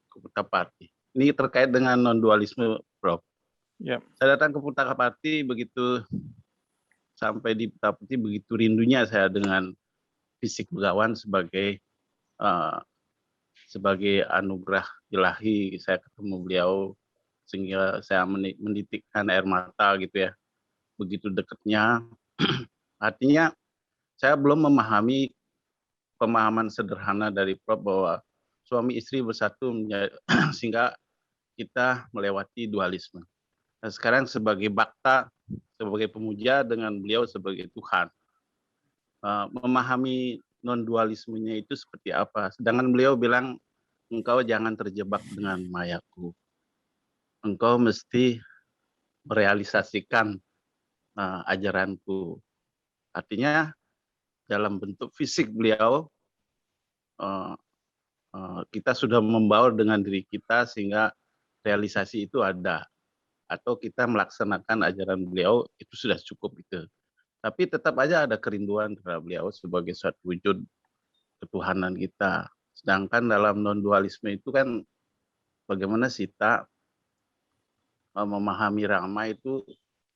ke Puttaparthi. Ini terkait dengan non-dualisme, Prof. Yep. Saya datang ke Puttaparthi, begitu sampai di Puttaparthi, begitu rindunya saya dengan fisik Bhagawan sebagai anugerah ilahi. Saya ketemu beliau sehingga saya menitikkan air mata gitu ya. Begitu dekatnya. Artinya saya belum memahami pemahaman sederhana dari Prof bahwa suami istri bersatu sehingga kita melewati dualisme. Nah, sekarang sebagai bhakta, sebagai pemuja dengan beliau sebagai Tuhan, memahami non-dualismenya itu seperti apa. Sedangkan beliau bilang, engkau jangan terjebak dengan mayaku. Engkau mesti merealisasikan ajaranku. Artinya dalam bentuk fisik beliau, kita sudah membaur dengan diri kita sehingga realisasi itu ada. Atau kita melaksanakan ajaran beliau, itu sudah cukup itu. Tapi tetap aja ada kerinduan terhadap beliau sebagai suatu wujud ketuhanan kita. Sedangkan dalam non-dualisme itu kan bagaimana Sita memahami Rama itu,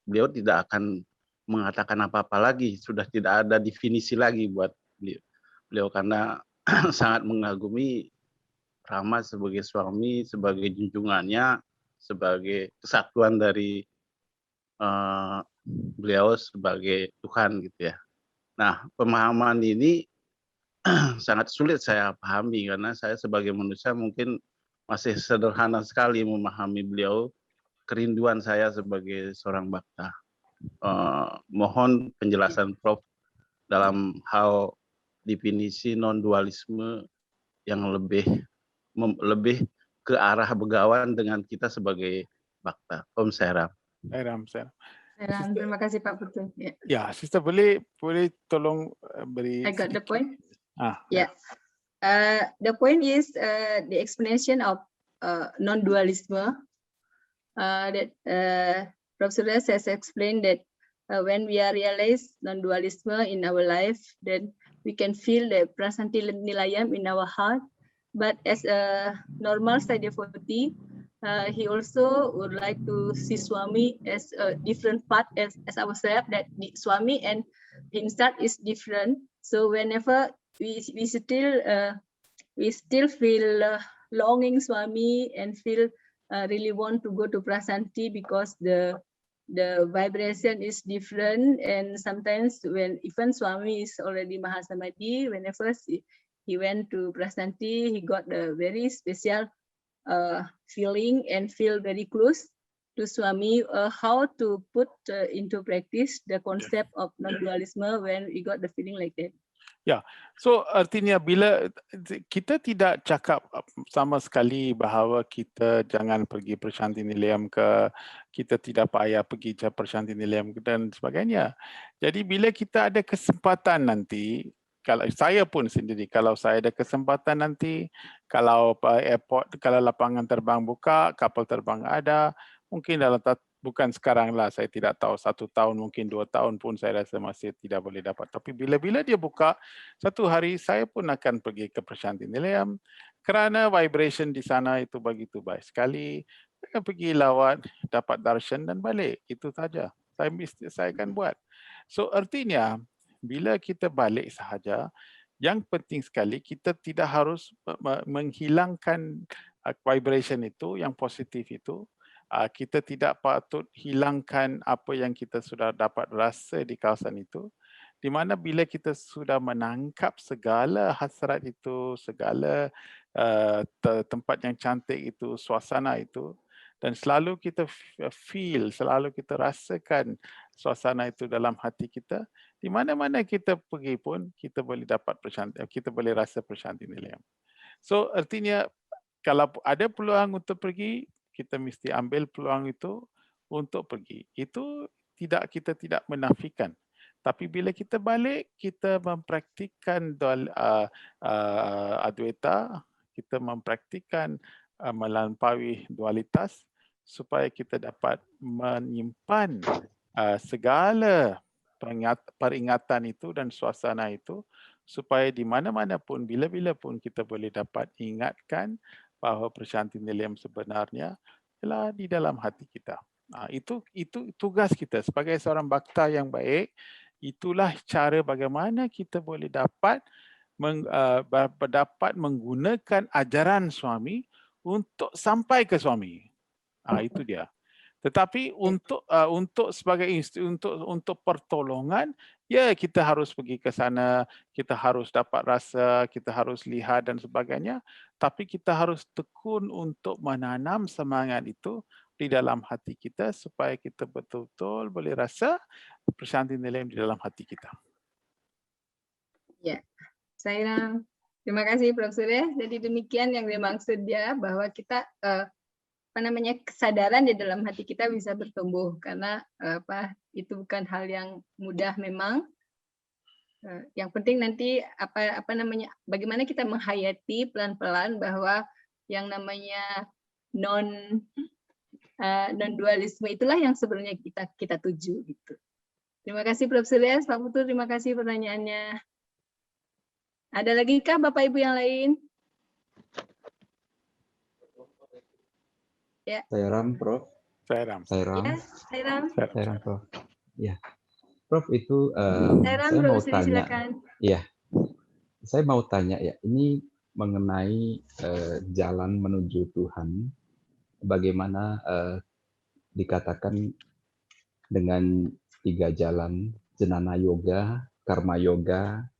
beliau tidak akan mengatakan apa-apa lagi, sudah tidak ada definisi lagi buat beliau karena sangat mengagumi Rama sebagai suami, sebagai junjungannya, sebagai kesatuan dari beliau sebagai Tuhan gitu ya. Nah, pemahaman ini sangat sulit saya pahami karena saya sebagai manusia mungkin masih sederhana sekali memahami beliau, kerinduan saya sebagai seorang bhakta. mohon penjelasan Prof dalam hal definisi non-dualisme yang lebih ke arah begawan dengan kita sebagai bakta. Om Sairam. Sairam. Terima kasih Pak Putu. Yeah. Ya, Sister boleh tolong beri. I got the point. Ya. The point is the explanation of non-dualism that Professor has explained that when we are realize non-dualism in our life, then we can feel the prasanti nilayam in our heart. But as a normal Sai devotee, he also would like to see Swami as a different part as ourselves, that the Swami and himself is different. So whenever we still feel longing Swami and feel really want to go to Prasanti because the vibration is different, and sometimes when even Swami is already Mahasamadhi, whenever he went to Prasanti, he got a very special feeling and feel very close to Swami. How to put into practice the concept of non-dualism when we got the feeling like that? Ya, so artinya bila kita tidak cakap sama sekali bahawa kita jangan pergi Prasanti Nilayam ke, kita tidak payah pergi Prasanti Nilayam dan sebagainya. Jadi bila kita ada kesempatan nanti, kalau saya pun sendiri, kalau saya ada kesempatan nanti, kalau airport, kalau lapangan terbang buka, kapal terbang ada, mungkin bukan sekarang lah, saya tidak tahu, 1 tahun, mungkin 2 tahun pun saya rasa masih tidak boleh dapat. Tapi bila dia buka, satu hari saya pun akan pergi ke Prasanti Nilayam kerana vibration di sana itu begitu baik sekali. Saya pergi lawat, dapat darshan dan balik. Itu saja. Saya akan buat. So artinya, bila kita balik sahaja, yang penting sekali kita tidak harus menghilangkan vibration itu, yang positif itu. Kita tidak patut hilangkan apa yang kita sudah dapat rasa di kawasan itu. Di mana bila kita sudah menangkap segala hasrat itu, segala tempat yang cantik itu, suasana itu, dan selalu kita feel, selalu kita rasakan suasana itu dalam hati kita, di mana-mana kita pergi pun kita boleh dapat kita boleh rasa Prasanti Nilayam. So artinya kalau ada peluang untuk pergi, kita mesti ambil peluang itu untuk pergi. Itu kita tidak menafikan. Tapi bila kita balik, kita mempraktikkan Adwaita, kita mempraktikkan melampaui dualitas supaya kita dapat menyimpan segala peringatan itu dan suasana itu supaya di mana-mana pun, bila-bila pun kita boleh dapat ingatkan bahawa Prasanti Nilayam sebenarnya adalah di dalam hati kita. Itu tugas kita sebagai seorang bakta yang baik. Itulah cara bagaimana kita boleh dapat menggunakan ajaran Swami untuk sampai ke Swami. Itu dia. Tetapi untuk sebagai untuk pertolongan, ya kita harus pergi ke sana, kita harus dapat rasa, kita harus lihat dan sebagainya. Tapi kita harus tekun untuk menanam semangat itu di dalam hati kita supaya kita betul-betul boleh rasa Prasanti Nilayam di dalam hati kita. Ya, Sairam. Terima kasih Prof. Surya. Jadi demikian yang dimaksud dia, bahwa kita kesadaran di dalam hati kita bisa bertumbuh, karena itu bukan hal yang mudah memang. Yang penting nanti bagaimana kita menghayati pelan-pelan bahwa yang namanya non dualisme itulah yang sebenarnya kita tuju gitu. Terima kasih Prof. Surya, Pak Putu, terima kasih pertanyaannya. Ada lagi kah Bapak Ibu yang lain? Ya. Sairam, Prof. Sairam. Ya, Sairam, Prof. Ya, Prof itu Sairam, saya mau Prof, tanya. silakan. Ya, saya mau tanya ya. Ini mengenai jalan menuju Tuhan. Bagaimana dikatakan dengan 3 jalan, Jnana Yoga, Karma Yoga,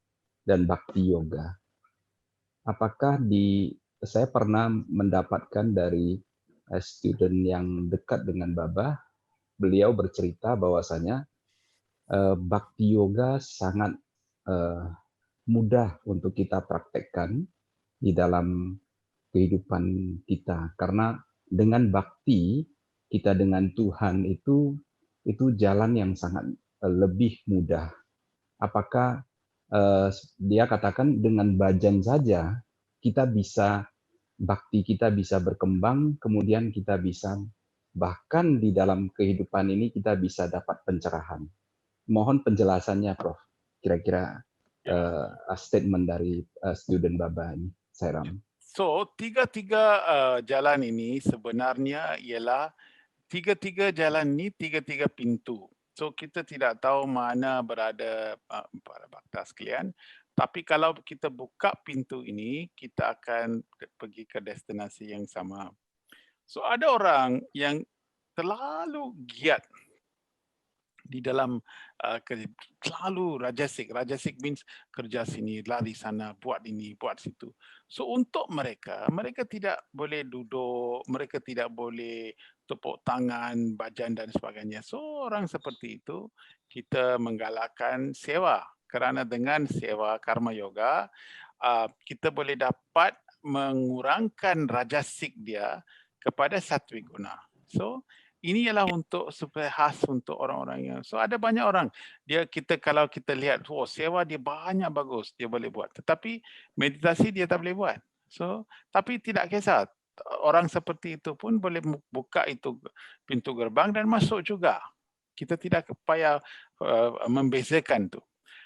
dan Bhakti Yoga. Apakah saya pernah mendapatkan dari student yang dekat dengan Baba, beliau bercerita bahwasanya Bhakti yoga sangat mudah untuk kita praktekkan di dalam kehidupan kita, karena dengan bakti kita dengan Tuhan itu jalan yang sangat lebih mudah. Apakah dia katakan dengan bhajan saja kita bisa, bakti kita bisa berkembang, kemudian kita bisa bahkan di dalam kehidupan ini kita bisa dapat pencerahan. Mohon penjelasannya, Prof. Kira-kira statement dari student Baba ini, Sairam. So, tiga-tiga jalan ini sebenarnya ialah tiga-tiga jalan ini tiga-tiga pintu. So, kita tidak tahu mana berada para bhakta sekalian. Tapi kalau kita buka pintu ini, kita akan pergi ke destinasi yang sama. So, ada orang yang terlalu giat di dalam selalu rajasik. Rajasik means kerja sini, lari sana, buat ini, buat situ. So untuk mereka tidak boleh duduk, mereka tidak boleh tepuk tangan, bhajan dan sebagainya. So orang seperti itu kita menggalakkan sewa. Kerana dengan sewa karma yoga, kita boleh dapat mengurangkan rajasik dia kepada satwik guna. So ini ialah untuk supaya khas untuk orang-orang yang, so ada banyak orang kalau kita lihat, oh sewa dia banyak bagus, dia boleh buat, tetapi meditasi dia tak boleh buat. So tapi tidak kisah, orang seperti itu pun boleh buka itu pintu gerbang dan masuk juga. Kita tidak payah membezakan tu.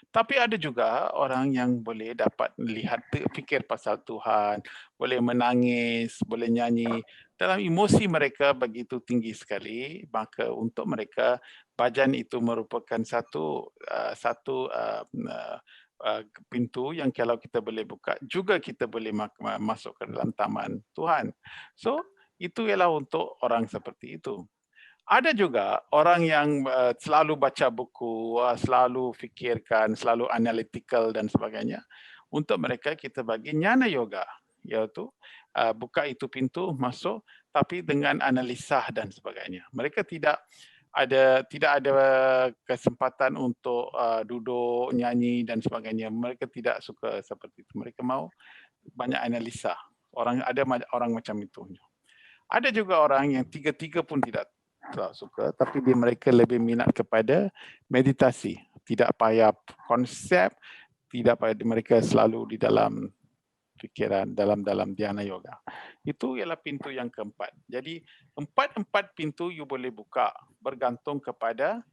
Tapi ada juga orang yang boleh dapat melihat, fikir pasal Tuhan, boleh menangis, boleh nyanyi. Dalam emosi mereka begitu tinggi sekali, maka untuk mereka bhajan itu merupakan satu pintu yang kalau kita boleh buka, juga kita boleh masuk ke dalam taman Tuhan. So, itu ialah untuk orang seperti itu. Ada juga orang yang selalu baca buku, selalu fikirkan, selalu analytical dan sebagainya. Untuk mereka kita bagi jnana yoga, iaitu buka itu pintu, masuk, tapi dengan analisa dan sebagainya. Mereka tidak ada kesempatan untuk duduk, nyanyi dan sebagainya. Mereka tidak suka seperti itu. Mereka mau banyak analisa. Ada orang macam itu. Ada juga orang yang tiga-tiga pun tidak suka, tapi mereka lebih minat kepada meditasi. Tidak payah konsep, tidak payah mereka selalu di dalam fikiran, dalam dhyana yoga. Itu ialah pintu yang keempat. Jadi empat pintu you boleh buka bergantung kepada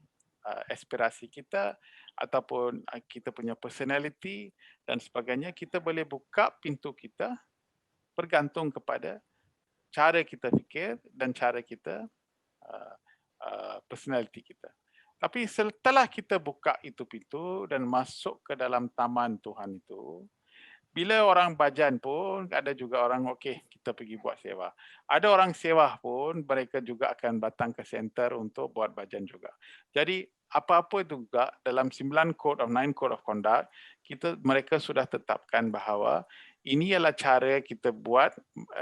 aspirasi kita ataupun kita punya personality dan sebagainya. Kita boleh buka pintu kita bergantung kepada cara kita fikir dan cara kita personality kita. Tapi setelah kita buka itu pintu dan masuk ke dalam taman Tuhan itu, bila orang bhajan pun ada juga orang okey kita pergi buat sewa. Ada orang sewa pun mereka juga akan datang ke center untuk buat bhajan juga. Jadi apa-apa juga dalam 9 code of conduct mereka sudah tetapkan bahawa ini adalah cara kita buat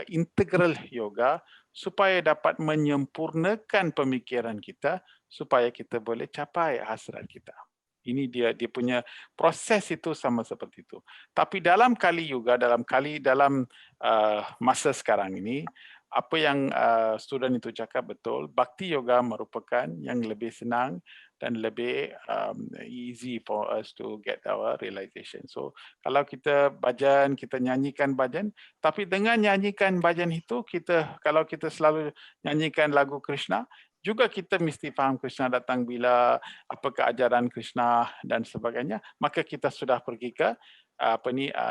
integral yoga supaya dapat menyempurnakan pemikiran kita supaya kita boleh capai hasrat kita. Ini dia punya proses itu sama seperti itu. Tapi dalam kali yoga, dalam masa sekarang ini, apa yang student itu cakap betul, bhakti yoga merupakan yang lebih senang dan lebih easy for us to get our realization. So kalau kita bhajan, kita nyanyikan bhajan, tapi dengan nyanyikan bhajan itu kalau kita selalu nyanyikan lagu Krishna, juga kita mesti faham Krishna datang bila, apakah ajaran Krishna dan sebagainya, maka kita sudah pergi ke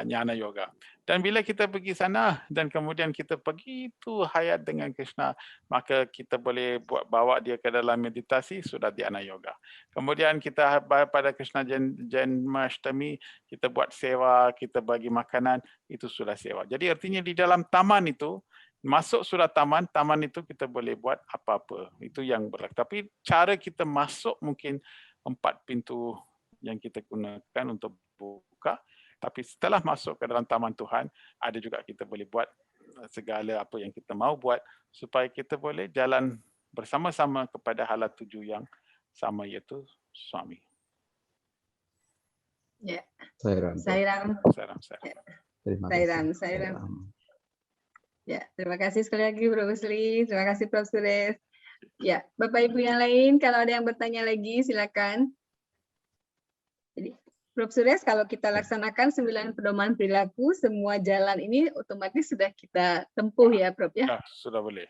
jnana yoga. Dan bila kita pergi sana dan kemudian kita begitu hayat dengan Krishna, maka kita boleh bawa dia ke dalam meditasi, sudah dhyana yoga. Kemudian kita pada Krishna Janmashtami, kita buat sewa, kita bagi makanan, itu sudah sewa. Jadi artinya di dalam taman itu, masuk sudah taman itu kita boleh buat apa-apa. Itu yang berlaku. Tapi cara kita masuk mungkin 4 pintu yang kita gunakan untuk buka. Tapi setelah masuk ke dalam taman Tuhan, ada juga kita boleh buat segala apa yang kita mau buat supaya kita boleh jalan bersama-sama kepada halat tuju yang sama, iaitu suami. Ya, Sairan, Prof. Sairam. Salam. Terima Sairan, kasih. Sairan. Sairan. Ya, terima kasih sekali lagi Bro Usli. Terima kasih Prof. Suresh. Ya, Bapak Ibu yang lain, kalau ada yang bertanya lagi, silakan. Jadi, Prof. Suresh, kalau kita laksanakan 9 pedoman perilaku, semua jalan ini otomatis sudah kita tempuh ya, Prof. Ya. Nah, sudah boleh.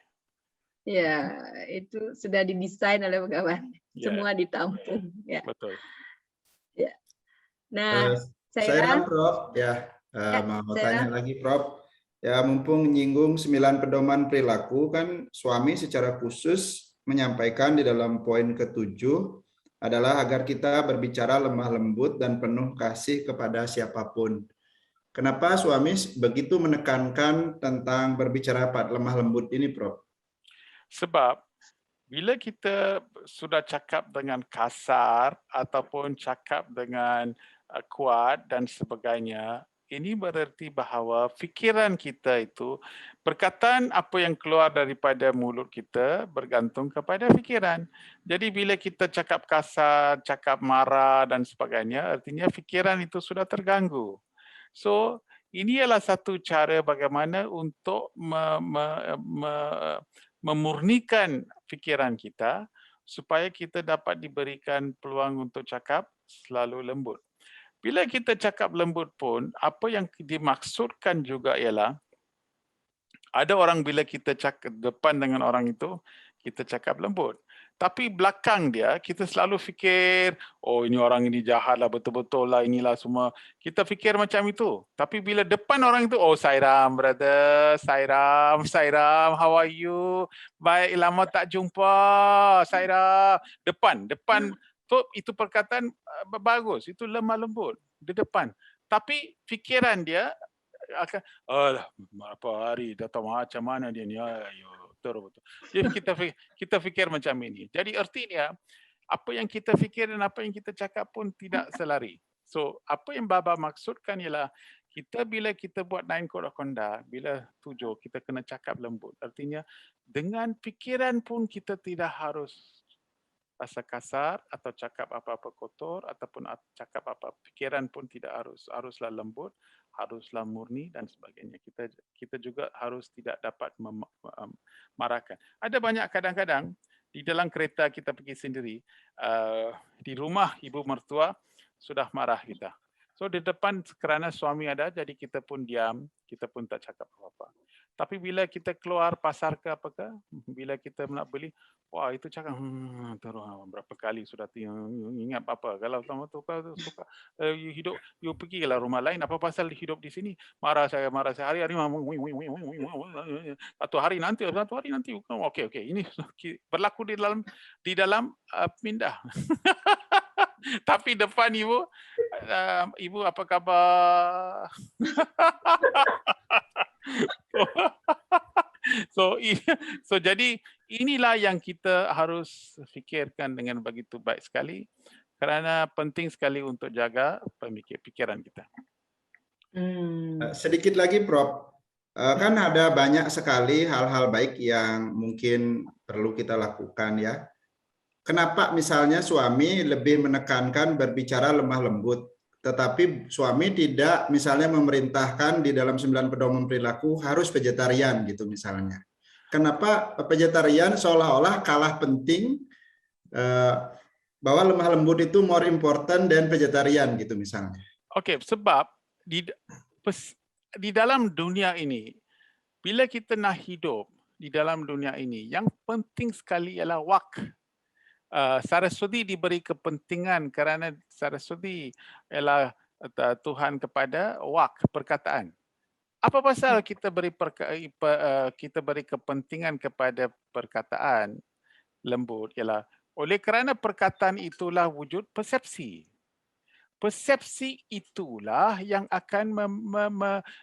Ya, itu sudah didesain oleh pegawai. Ya, Semua ditampung. Ya. betul. Ya. Nah, Sairan, saya Prof. Ya, Ya, mau Sairan. tanya lagi, Prof. Ya, mumpung nyinggung 9 pedoman perilaku, kan suami secara khusus menyampaikan di dalam poin ke-7 adalah agar kita berbicara lemah lembut dan penuh kasih kepada siapapun. Kenapa suami begitu menekankan tentang berbicara lemah lembut ini, Prof? Sebab bila kita sudah cakap dengan kasar ataupun cakap dengan kuat dan sebagainya, ini bererti bahawa fikiran kita itu, perkataan apa yang keluar daripada mulut kita bergantung kepada fikiran. Jadi bila kita cakap kasar, cakap marah dan sebagainya, artinya fikiran itu sudah terganggu. So, ini adalah satu cara bagaimana untuk memurnikan fikiran kita supaya kita dapat diberikan peluang untuk cakap selalu lembut. Bila kita cakap lembut pun, apa yang dimaksudkan juga ialah ada orang bila kita cakap depan dengan orang itu, kita cakap lembut. Tapi belakang dia, kita selalu fikir, oh ini orang ini jahat lah, betul-betul lah, inilah semua. Kita fikir macam itu. Tapi bila depan orang itu, oh Sairam, brother, Sairam, how are you? Baik, lama tak jumpa, Sairam. Depan. So, itu perkataan bagus, itu lemah lembut di depan. Tapi fikiran dia akan, alah, berapa hari datang macam mana dia ni, ayo, betul. Jadi kita fikir macam ini. Jadi artinya apa yang kita fikir dan apa yang kita cakap pun tidak selari. So apa yang Baba maksudkan ialah bila kita buat 9 Code of Conduct, bila 7 kita kena cakap lembut. Artinya dengan fikiran pun kita tidak harus rasa kasar atau cakap apa-apa kotor ataupun cakap apa, fikiran pun tidak haruslah lembut, haruslah murni dan sebagainya. Kita juga harus tidak dapat memarahkan. Ada banyak kadang-kadang di dalam kereta kita pergi sendiri, di rumah ibu mertua sudah marah kita. So di depan kerana suami ada, jadi kita pun diam, kita pun tak cakap apa-apa. Tapi bila kita keluar pasar ke apakah, bila kita nak beli, wah itu cakap, terus berapa kali sudah ingat apa. Kalau kamu suka hidup, you pergilah rumah lain, apa pasal hidup di sini? Marah saya hari-hari, satu hari nanti, okey, ini berlaku di dalam pindah. Tapi depan ibu apa khabar? So jadi inilah yang kita harus fikirkan dengan begitu baik sekali kerana penting sekali untuk jaga pikiran kita. Sedikit lagi, Prof. Kan ada banyak sekali hal-hal baik yang mungkin perlu kita lakukan ya. Kenapa misalnya suami lebih menekankan berbicara lemah lembut, tetapi suami tidak misalnya memerintahkan di dalam 9 pedoman perilaku harus vegetarian gitu misalnya. Kenapa vegetarian seolah-olah kalah penting, bahwa lemah lembut itu more important than vegetarian gitu misalnya. Okey, sebab di dalam dunia ini, bila kita nak hidup di dalam dunia ini, yang penting sekali ialah wak. Saraswati diberi kepentingan kerana Saraswati ialah Tuhan kepada wak, perkataan. Apa pasal kita beri kepentingan kepada perkataan lembut ialah oleh kerana perkataan itulah wujud persepsi. Persepsi itulah yang akan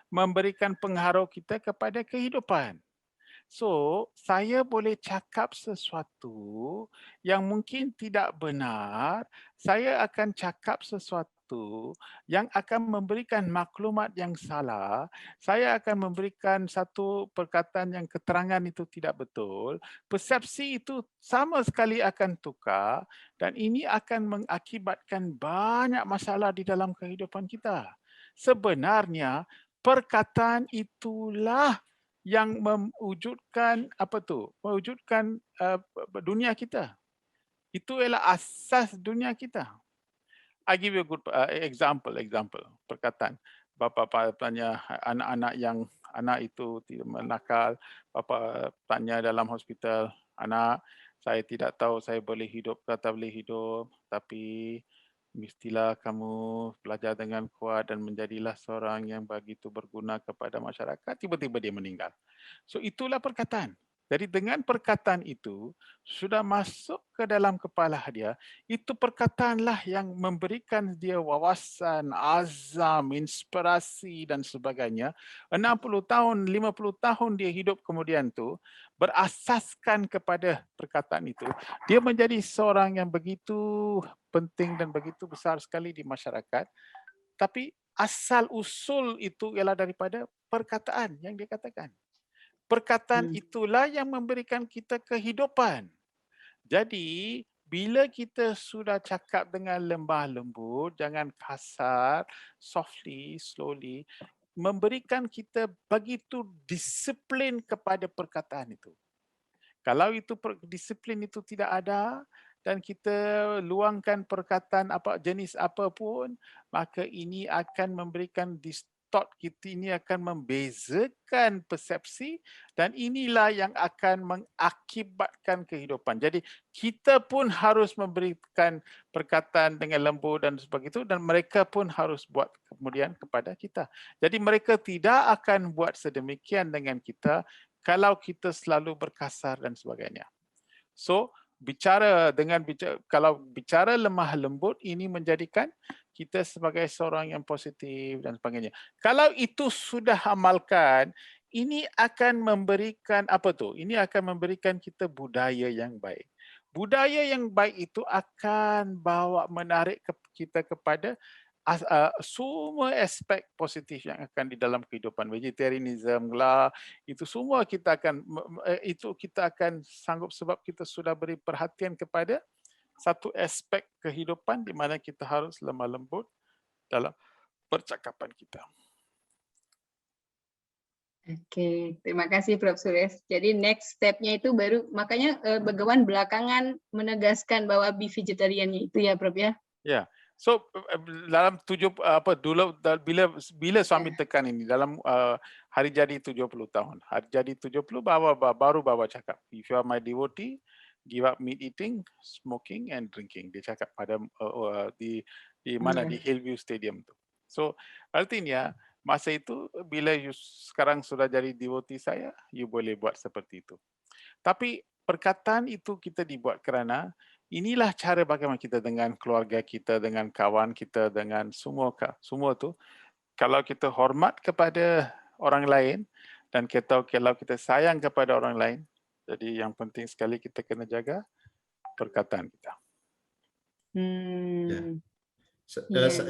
memberikan pengaruh kita kepada kehidupan. So, saya boleh cakap sesuatu yang mungkin tidak benar, saya akan cakap sesuatu sesuatu yang akan memberikan maklumat yang salah, saya akan memberikan satu perkataan yang keterangan itu tidak betul, persepsi itu sama sekali akan tukar dan ini akan mengakibatkan banyak masalah di dalam kehidupan kita. Sebenarnya perkataan itulah yang mewujudkan mewujudkan dunia kita. Itu ialah asas dunia kita. I give you a good example. Perkataan. Bapa tanya anak itu tidak menakal. Bapa tanya dalam hospital, anak, saya tidak tahu saya boleh hidup atau boleh hidup, tapi mestilah kamu belajar dengan kuat dan menjadilah seorang yang begitu berguna kepada masyarakat. Tiba-tiba dia meninggal. So itulah perkataan. Jadi dengan perkataan itu sudah masuk ke dalam kepala dia, itu perkataanlah yang memberikan dia wawasan, azam, inspirasi dan sebagainya. 60 tahun, 50 tahun dia hidup kemudian tu berasaskan kepada perkataan itu. Dia menjadi seorang yang begitu penting dan begitu besar sekali di masyarakat. Tapi asal usul itu ialah daripada perkataan yang dia katakan. Perkataan itulah yang memberikan kita kehidupan. Jadi, bila kita sudah cakap dengan lemah lembut, jangan kasar, softly, slowly, memberikan kita begitu disiplin kepada perkataan itu. Kalau itu disiplin itu tidak ada dan kita luangkan perkataan jenis apapun, maka ini akan memberikan distort kita, ini akan membezakan persepsi dan inilah yang akan mengakibatkan kehidupan. Jadi kita pun harus memberikan perkataan dengan lembut dan sebagainya dan mereka pun harus buat kemudian kepada kita. Jadi mereka tidak akan buat sedemikian dengan kita kalau kita selalu berkasar dan sebagainya. So, kalau bicara lemah lembut, ini menjadikan kita sebagai seorang yang positif dan sebagainya. Kalau itu sudah amalkan, ini akan memberikan Ini akan memberikan kita budaya yang baik. Budaya yang baik itu akan menarik kita kepada semua aspek positif yang akan di dalam kehidupan, vegetarianism lah, itu semua kita akan sanggup sebab kita sudah beri perhatian kepada satu aspek kehidupan di mana kita harus lemah lembut dalam percakapan kita. Oke, terima kasih Prof. Suresh. Jadi next step-nya itu baru, makanya Begawan belakangan menegaskan bahwa be vegetarian-nya itu ya Prof ya? Ya. So dalam bila suami tekan ini dalam hari jadi 70 tahun. Hari jadi 70 baru bawa cakap, if you are my devotee, give up meat eating, smoking and drinking. Dia cakap pada di mana di Hillview Stadium tu. So artinya masa itu bila you sekarang sudah jadi devotee saya, you boleh buat seperti itu. Tapi perkataan itu kita dibuat kerana inilah cara bagaimana kita dengan keluarga kita, dengan kawan kita, dengan semua tu. Kalau kita hormat kepada orang lain dan kalau kita sayang kepada orang lain, jadi yang penting sekali kita kena jaga perkataan kita.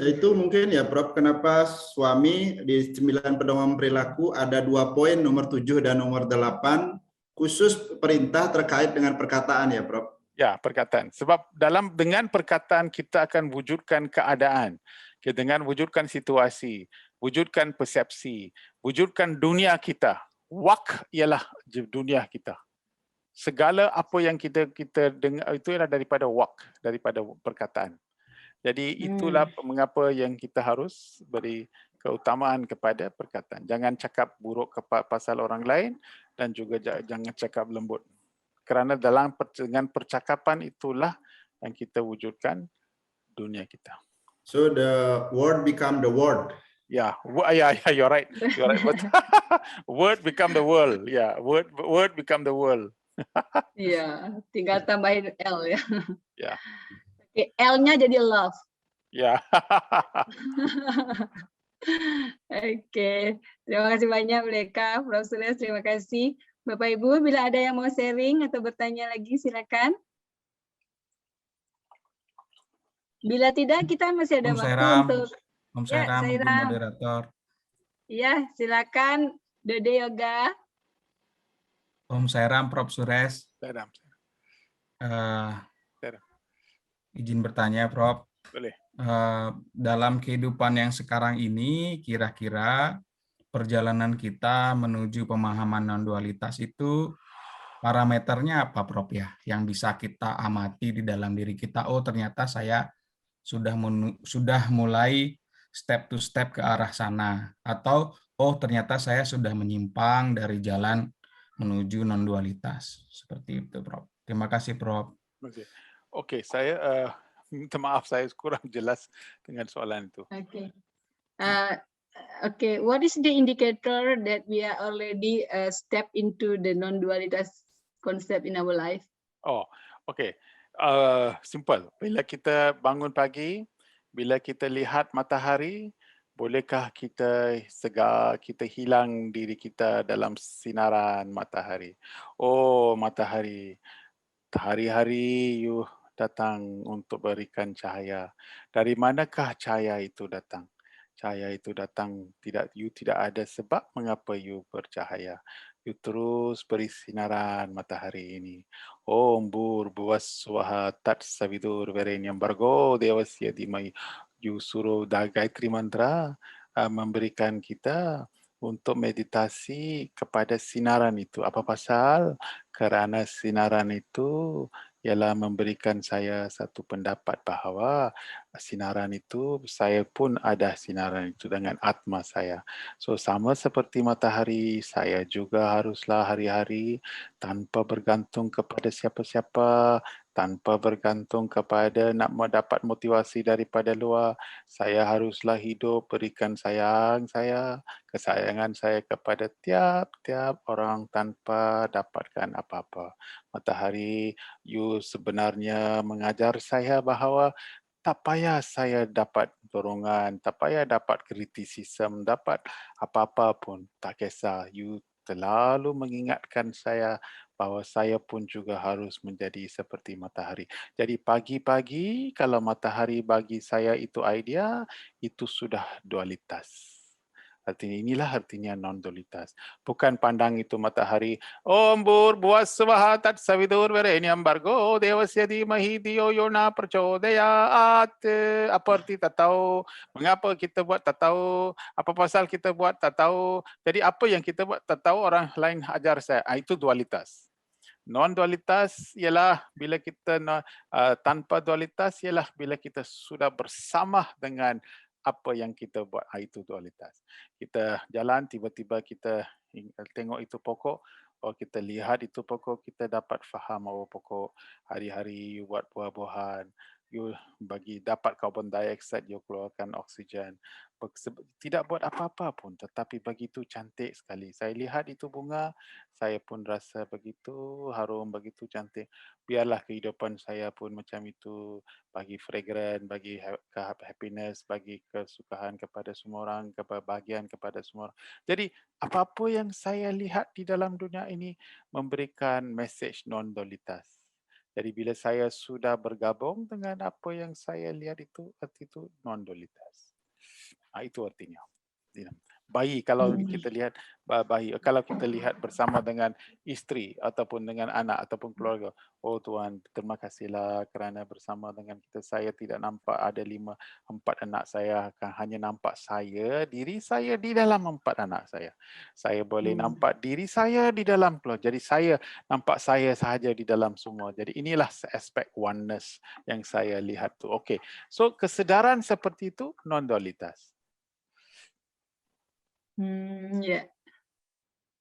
Itu mungkin ya Prof, kenapa suami di 9 pedoman perilaku ada 2 poin, nomor 7 dan nomor 8, khusus perintah terkait dengan perkataan ya Prof? Ya, perkataan. Sebab dengan perkataan kita akan wujudkan keadaan, dengan wujudkan situasi, wujudkan persepsi, wujudkan dunia kita. Wak ialah dunia kita. Segala apa yang kita dengar itu adalah daripada wak, daripada perkataan. Jadi itulah mengapa yang kita harus beri keutamaan kepada perkataan. Jangan cakap buruk pasal orang lain dan juga jangan cakap lembut. Kerana dengan percakapan itulah yang kita wujudkan dunia kita. So the word become the word. Yeah, you're right. You're right. Word become the world. Yeah, word become the world. Iya, tinggal tambahin L ya. Ya. Oke, L-nya jadi love. Ya. Oke, terima kasih banyak mereka, Prof. Suresh, terima kasih. Bapak Ibu, bila ada yang mau sharing atau bertanya lagi, silakan. Bila tidak, kita masih ada Om waktu Sairam, untuk Om ya, Sairam, Ibu Sairam. moderator. Ya, silakan Dede Yoga. Om Sairam, Prof. Suresh. Sairam. Eh, Sairam. izin bertanya, Prof. Boleh. Dalam kehidupan yang sekarang ini, kira-kira perjalanan kita menuju pemahaman non-dualitas itu parameternya apa, Prof, ya? Yang bisa kita amati di dalam diri kita. Oh, ternyata saya sudah mulai step to step ke arah sana. Atau, oh, ternyata saya sudah menyimpang dari jalan menuju non-dualitas. Seperti itu, Prof. Terima kasih, Prof. Oke, saya minta maaf saya kurang jelas dengan soalan itu. Okay. Okay. What is the indicator that we are already step into the non-dualitas concept in our life? Oh, okay. Simple. Bila kita bangun pagi, bila kita lihat matahari, bolehkah kita segar, kita hilang diri kita dalam sinaran matahari? Oh, matahari. Hari-hari you datang untuk berikan cahaya. Dari manakah cahaya itu datang? Cahaya itu datang you tidak ada sebab mengapa you bercahaya. You terus beri sinaran matahari ini. Om bur buas swaha tat savidur verenyam bargo devasya dimai. You suruh Gayatri mantra memberikan kita untuk meditasi kepada sinaran itu. Apa pasal? Kerana sinaran itu ialah memberikan saya satu pendapat bahawa sinaran itu, saya pun ada sinaran itu dengan atma saya. So sama seperti matahari, saya juga haruslah hari-hari tanpa bergantung kepada siapa-siapa, tanpa bergantung kepada nak mendapat motivasi daripada luar, saya haruslah hidup berikan sayang saya, kesayangan saya kepada tiap-tiap orang tanpa dapatkan apa-apa. Matahari, you sebenarnya mengajar saya bahawa tak payah saya dapat dorongan, tak payah dapat kritisisme, dapat apa-apa pun, tak kisah. You selalu mengingatkan saya bahawa saya pun juga harus menjadi seperti matahari. Jadi pagi-pagi kalau matahari bagi saya itu idea, itu sudah dualitas. Artinya inilah artinya non-dualitas. Bukan pandang itu matahari, Om bur buas swaha tat savidur verenyam bargo devasya dhimahi dhiyo yona prachodayat. Apa arti tak tahu, mengapa kita buat tak tahu, apa pasal kita buat tak tahu. Jadi apa yang kita buat tak tahu, orang lain ajar saya. Itu dualitas. Non-dualitas ialah bila kita tanpa dualitas ialah bila kita sudah bersama dengan apa yang kita buat. Itu dualitas. Kita jalan, tiba-tiba kita tengok itu pokok, oh kita lihat itu pokok, kita dapat faham oh pokok hari-hari buat buah-buahan, you bagi dapat karbon dioksida, you keluarkan oksigen. Tidak buat apa-apa pun, tetapi begitu cantik sekali. Saya lihat itu bunga, saya pun rasa begitu harum, begitu cantik. Biarlah kehidupan saya pun macam itu, bagi fragrant, bagi happiness, bagi kesukaan kepada semua orang, kebahagiaan kepada semua orang. Jadi apa-apa yang saya lihat di dalam dunia ini memberikan message non-dualitas. Jadi bila saya sudah bergabung dengan apa yang saya lihat itu, arti itu non-dualitas. Itu artinya. Bayi kalau kita lihat bayi, kalau kita lihat bersama dengan isteri ataupun dengan anak ataupun keluarga, oh Tuhan, terima kasihlah kerana bersama dengan kita. Saya tidak nampak ada 4 anak saya, akan hanya nampak saya, diri saya di dalam 4 anak saya. Saya boleh nampak diri saya di dalam keluarga. Jadi saya nampak saya sahaja di dalam semua. Jadi inilah aspek oneness yang saya lihat tu. Okey. So kesedaran seperti itu non-dualitas. Ya.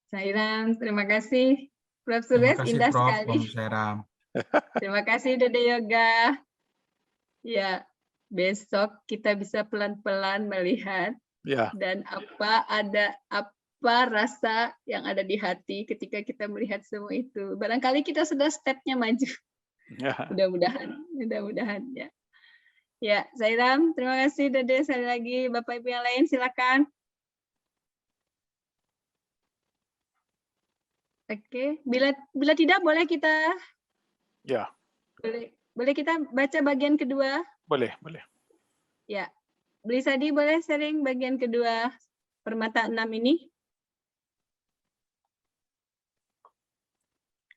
Sairam, terima kasih. Prof. Terima Suresh, kasih, indah Prof. sekali. Om Sairam. Terima kasih Dede Yoga. Ya, besok kita bisa pelan-pelan melihat dan apa rasa yang ada di hati ketika kita melihat semua itu. Barangkali kita sudah stepnya maju. Mudah-mudahan ya. Ya, Sairam, terima kasih Dede. Sekali lagi Bapak Ibu yang lain silakan. Oke, bila tidak boleh kita boleh kita baca bagian kedua. Boleh, boleh. Ya, Beli Sadi boleh sharing bagian kedua permata 6 ini?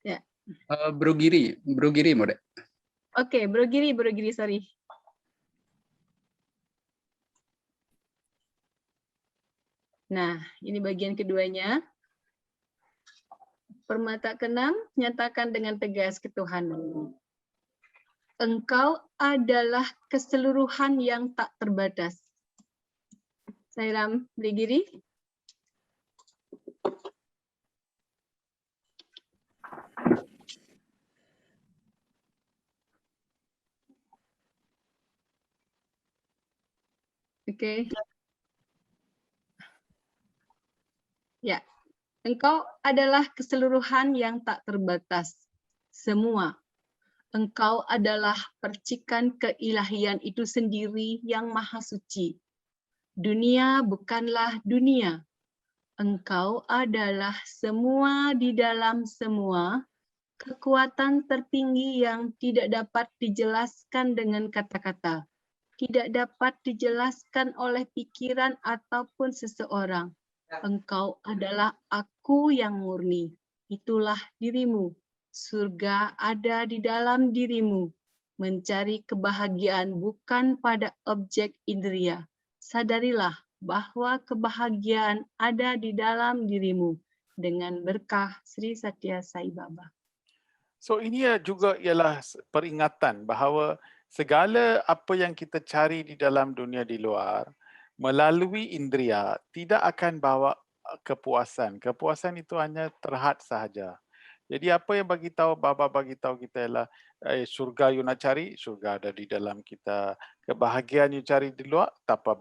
Ya. Bro Giri Mode. Oke, Bro Giri, sorry. Nah, ini bagian keduanya. Permata ke-6, nyatakan dengan tegas ketuhanan. Engkau adalah keseluruhan yang tak terbatas. Sairam, Beli Giri. Oke. Ya, engkau adalah keseluruhan yang tak terbatas. Semua. Engkau adalah percikan keilahian itu sendiri yang maha suci. Dunia bukanlah dunia. Engkau adalah semua di dalam semua, kekuatan tertinggi yang tidak dapat dijelaskan dengan kata-kata, tidak dapat dijelaskan oleh pikiran ataupun seseorang. Engkau adalah aku yang murni, itulah dirimu. Surga ada di dalam dirimu. Mencari kebahagiaan bukan pada objek indera. Sadarilah bahwa kebahagiaan ada di dalam dirimu dengan berkah Sri Satya Sai Baba. So ini juga ialah peringatan bahawa segala apa yang kita cari di dalam dunia di luar melalui indera tidak akan bawa kepuasan. Kepuasan itu hanya terhad sahaja. Jadi apa yang Baba bagi tahu kita ialah syurga you nak cari, syurga ada di dalam kita. Kebahagiaan you cari di luar, tanpa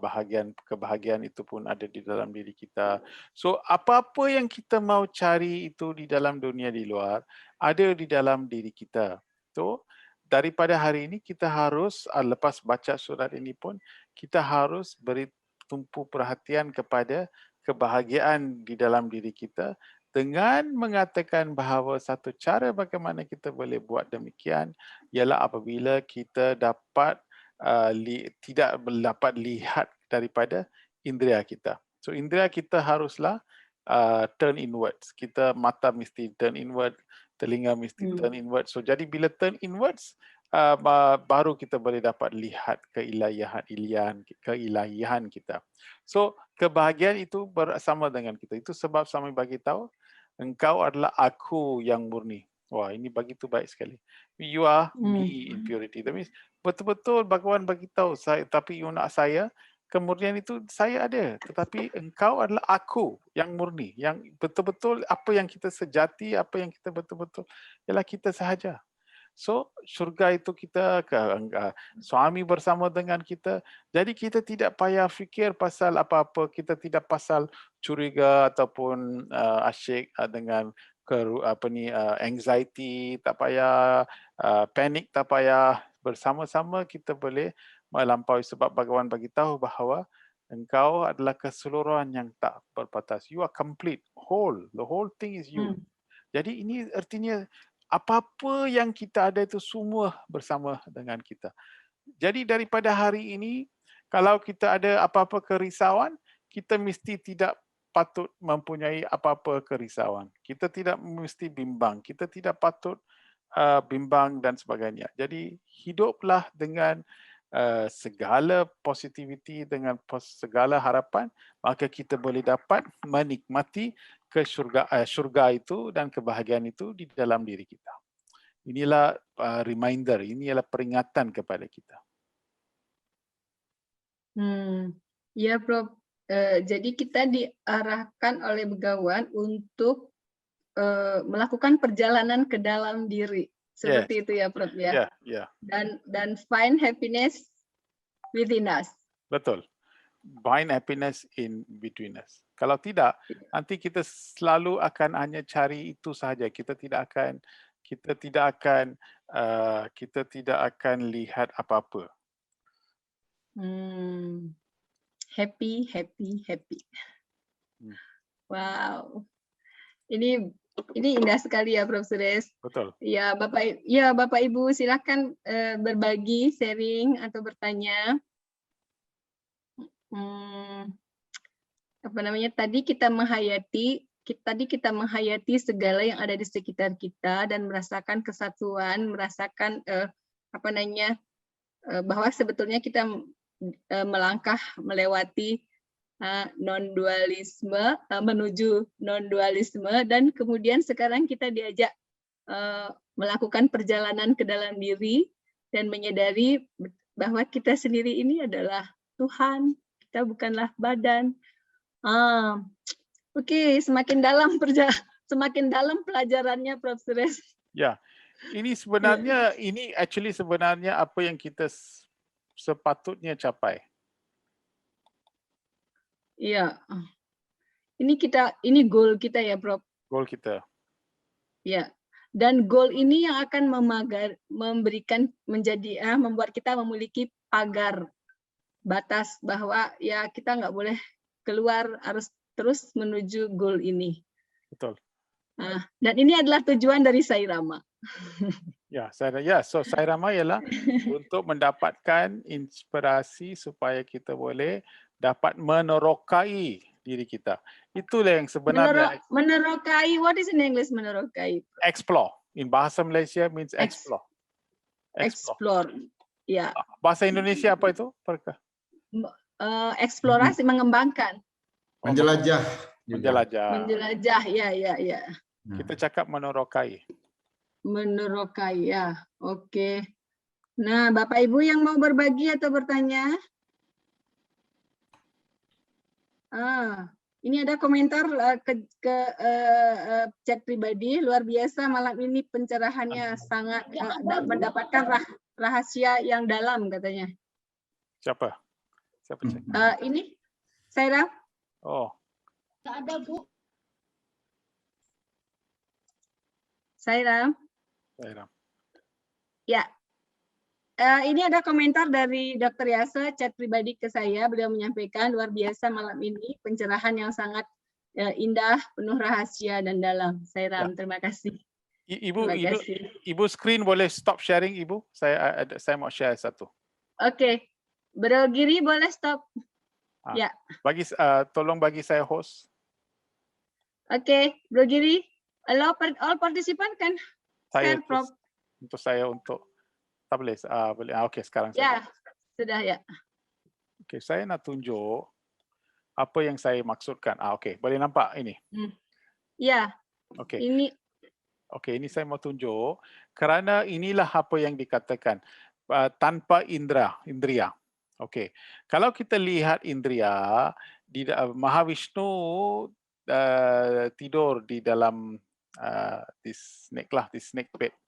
kebahagiaan itu pun ada di dalam diri kita. So apa-apa yang kita mau cari itu di dalam dunia di luar, ada di dalam diri kita. So daripada hari ini kita harus, lepas baca surat ini pun, kita harus beri tumpu perhatian kepada kebahagiaan di dalam diri kita, dengan mengatakan bahawa satu cara bagaimana kita boleh buat demikian ialah apabila kita dapat tidak dapat lihat daripada indera kita. So indera kita haruslah turn inwards. Kita mata mesti turn inward, telinga mesti turn inward. So jadi bila turn inwards, baru kita boleh dapat lihat keilahian kita. So kebahagiaan itu bersama dengan kita. Itu sebab Swami bagi tahu engkau adalah aku yang murni. Wah, ini begitu baik sekali. You are me in purity. That means betul-betul Bhagawan bagi tahu saya, tapi you nak saya, kemurnian itu saya ada, tetapi engkau adalah aku yang murni, yang betul-betul apa yang kita sejati, apa yang kita betul-betul ialah kita sahaja. So syurga itu kita, suami bersama dengan kita. Jadi kita tidak payah fikir pasal apa-apa, kita tidak pasal curiga ataupun asyik dengan anxiety, tak payah panik, tak payah. Bersama-sama kita boleh melampaui, sebab Bhagawan bagi tahu bahawa engkau adalah keseluruhan yang tak berbatas. You are complete, whole. The whole thing is you. Jadi ini artinya apa-apa yang kita ada itu semua bersama dengan kita. Jadi daripada hari ini, kalau kita ada apa-apa kerisauan, kita mesti tidak patut mempunyai apa-apa kerisauan. Kita tidak mesti bimbang. Kita tidak patut bimbang dan sebagainya. Jadi hiduplah dengan segala positivity, dengan segala harapan, maka kita boleh dapat menikmati ke syurga itu dan kebahagiaan itu di dalam diri kita. Inilah reminder, inilah peringatan kepada kita. Ya, Prof. Jadi kita diarahkan oleh Begawan untuk melakukan perjalanan ke dalam diri. Seperti itu ya, Prof. Ya. Yeah. Dan find happiness within us. Betul. Find happiness in between us. Kalau tidak, nanti kita selalu akan hanya cari itu sahaja. Kita tidak akan lihat apa-apa. Happy. Wow. Ini Ini indah sekali ya, Prof. Suresh. Betul. Ya, Bapak Ibu silakan berbagi, sharing atau bertanya. Apa namanya? Tadi kita menghayati segala yang ada di sekitar kita dan merasakan kesatuan, merasakan bahwa sebetulnya kita melangkah melewati non-dualisme, menuju non-dualisme, dan kemudian sekarang kita diajak melakukan perjalanan ke dalam diri dan menyadari bahwa kita sendiri ini adalah Tuhan, kita bukanlah badan. Oke, semakin dalam pelajarannya, Prof. Suresh. Ya, ini sebenarnya sebenarnya apa yang kita sepatutnya capai. Iya, ini goal kita ya, Prof. Goal kita. Ya, dan goal ini yang akan membuat kita memiliki pagar batas bahwa ya kita nggak boleh keluar, harus terus menuju goal ini. Betul. Dan ini adalah tujuan dari Sairama. So Sairama ialah untuk mendapatkan inspirasi supaya kita boleh dapat menerokai diri kita. Itulah yang sebenarnya. Menerokai, what is in English menerokai? Explore. In bahasa Malaysia means explore. Explore. Ya. Bahasa Indonesia apa itu? Eksplorasi, mengembangkan. Menjelajah. Menjelajah, ya. Kita cakap menerokai. Menerokai, ya. Oke. Nah, Bapak Ibu yang mau berbagi atau bertanya? Ini ada komentar ke chat pribadi, luar biasa malam ini pencerahannya sangat mendapatkan rahasia yang dalam katanya. Siapa cek? Ini Saira. Oh. Nggak ada, Bu. Saira. Ya. Ini ada komentar dari Dr. Yasa, chat pribadi ke saya. Beliau menyampaikan luar biasa malam ini pencerahan yang sangat indah, penuh rahasia dan dalam. Saira, terima kasih. Ibu screen boleh stop sharing, Ibu? Saya mau share satu. Oke. Bro Giri boleh stop. Ya. Tolong bagi saya host. Oke, Bro Giri. All participant kan share, Prof. Untuk saya tak boleh. Boleh. Okey, sekarang ya, sudah ya. Okey, saya nak tunjuk apa yang saya maksudkan. Okey, boleh nampak ini? Ya. Okey. Ini saya mau tunjuk kerana inilah apa yang dikatakan tanpa indria. Okey. Kalau kita lihat indria di Mahavishnu tidur di dalam di snake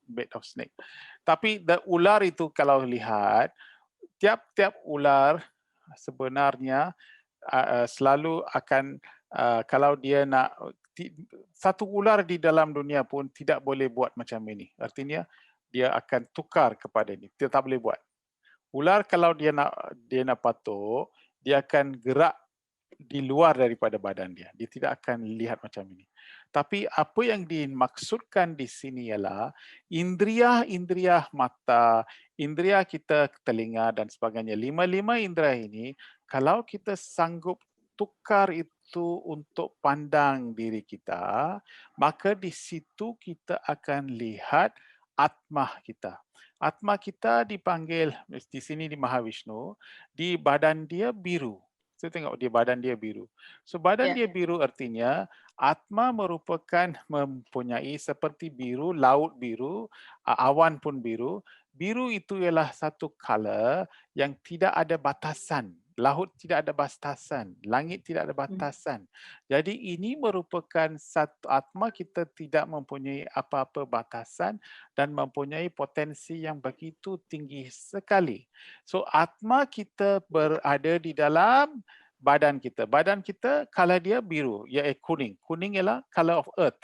bed of snake. Tapi ular itu kalau lihat tiap ular sebenarnya selalu akan kalau dia nak satu ular di dalam dunia pun tidak boleh buat macam ini. Artinya dia akan tukar kepada ini. Dia tak boleh buat. Ular kalau dia nak patuh, dia akan gerak di luar daripada badan dia. Dia tidak akan lihat macam ini. Tapi apa yang dimaksudkan di sini ialah indria mata, indria kita telinga dan sebagainya. 5 indera ini kalau kita sanggup tukar itu untuk pandang diri kita, maka di situ kita akan lihat atma kita. Atma kita dipanggil di sini di Mahavishnu, di badan dia biru. Saya tengok dia badan dia biru. So badan dia biru artinya atma merupakan mempunyai seperti biru, laut biru, awan pun biru. Biru itu ialah satu color yang tidak ada batasan. Laut tidak ada batasan, langit tidak ada batasan. Jadi ini merupakan satu atma kita tidak mempunyai apa-apa batasan dan mempunyai potensi yang begitu tinggi sekali. So atma kita berada di dalam badan kita. Badan kita color dia biru, iaitu kuning. Kuning ialah color of earth.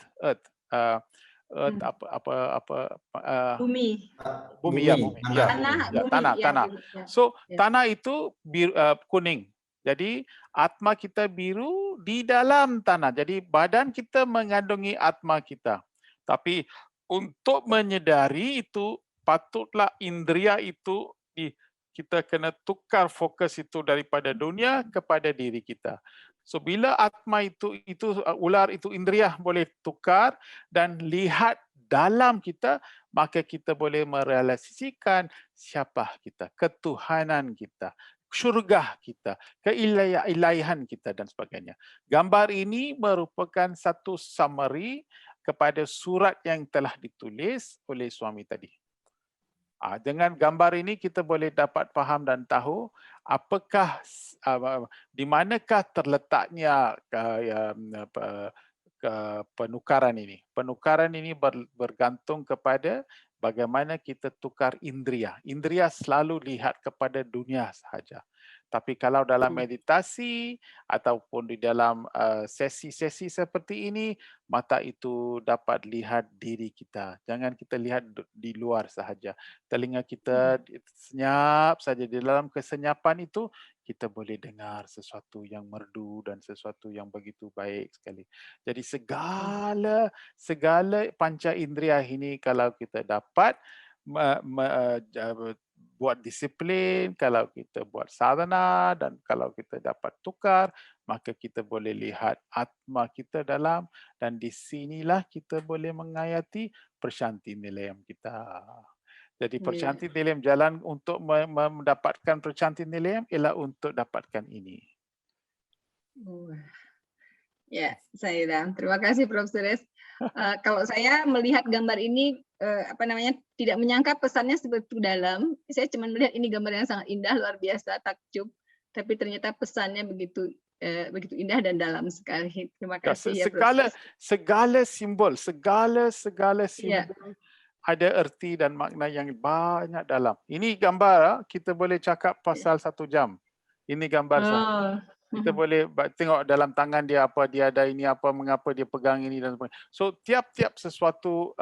Bumi. Tanah. So tanah itu biru, kuning. Jadi atma kita biru di dalam tanah. Jadi badan kita mengandungi atma kita. Tapi untuk menyedari itu, patutlah indria itu kita kena tukar fokus itu daripada dunia kepada diri kita. So bila atma itu ular itu indria boleh tukar dan lihat dalam kita, maka kita boleh merealisasikan siapa kita, ketuhanan kita, syurga kita, keilahian kita dan sebagainya. Gambar ini merupakan satu summary kepada surat yang telah ditulis oleh suami tadi. Dengan gambar ini kita boleh dapat faham dan tahu apakah di manakah terletaknya penukaran ini. Penukaran ini bergantung kepada bagaimana kita tukar indria. Indria selalu lihat kepada dunia sahaja. Tapi kalau dalam meditasi ataupun di dalam sesi-sesi seperti ini, mata itu dapat lihat diri kita. Jangan kita lihat di luar sahaja. Telinga kita senyap saja. Di dalam kesenyapan itu, kita boleh dengar sesuatu yang merdu dan sesuatu yang begitu baik sekali. Jadi segala panca indria ini kalau kita dapat buat disiplin, kalau kita buat sadhana dan kalau kita dapat tukar, maka kita boleh lihat atma kita dalam dan di sinilah kita boleh mengayati Prasanthi Nilayam kita. Jadi Prasanthi Nilayam, jalan untuk mendapatkan Prasanthi Nilayam ialah untuk dapatkan ini. Ya, Saira. Terima kasih Prof. Suresh. Kalau saya melihat gambar ini, tidak menyangka pesannya sebegitu dalam. Saya cuma melihat ini gambar yang sangat indah, luar biasa, takjub. Tapi ternyata pesannya begitu indah dan dalam sekali. Terima kasih ya, Prof. Segala simbol ada erti dan makna yang banyak dalam. Ini gambar kita boleh cakap pasal 1 jam. Ini gambar sahaja. Kita boleh tengok dalam tangan dia apa dia ada ini, apa mengapa dia pegang ini dan sebagainya. So tiap-tiap sesuatu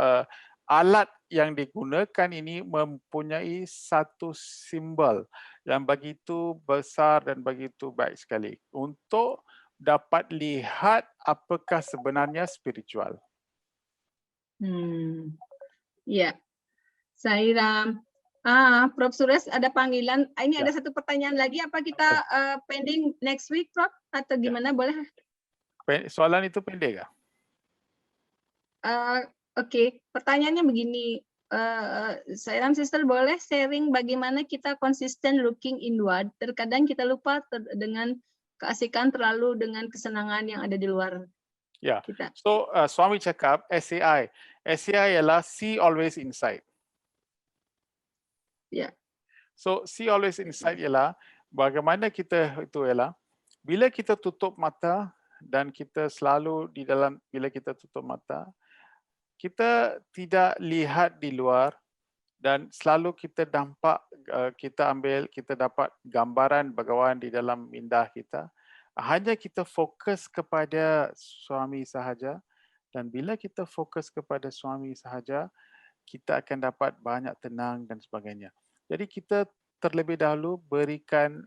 alat yang digunakan ini mempunyai satu simbol yang begitu besar dan begitu baik sekali untuk dapat lihat apakah sebenarnya spiritual. Ya, Saira. Prof. Suresh ada panggilan. Ini ada satu pertanyaan lagi. Apa kita pending next week, Prof? Atau gimana? Boleh? Soalan itu pendek kah? Oke. Pertanyaannya begini. Sairam Sister boleh sharing bagaimana kita konsisten looking inward. Terkadang kita lupa dengan keasikan terlalu dengan kesenangan yang ada di luar kita. So, Swami cakap SAI. SAI ialah see always inside. So see always inside ialah bagaimana kita itu ialah bila kita tutup mata dan kita selalu di dalam, bila kita tutup mata kita tidak lihat di luar dan selalu kita nampak, kita dapat gambaran bagaimana di dalam minda kita. Hanya kita fokus kepada suami sahaja dan bila kita fokus kepada suami sahaja, kita akan dapat banyak tenang dan sebagainya. Jadi kita terlebih dahulu berikan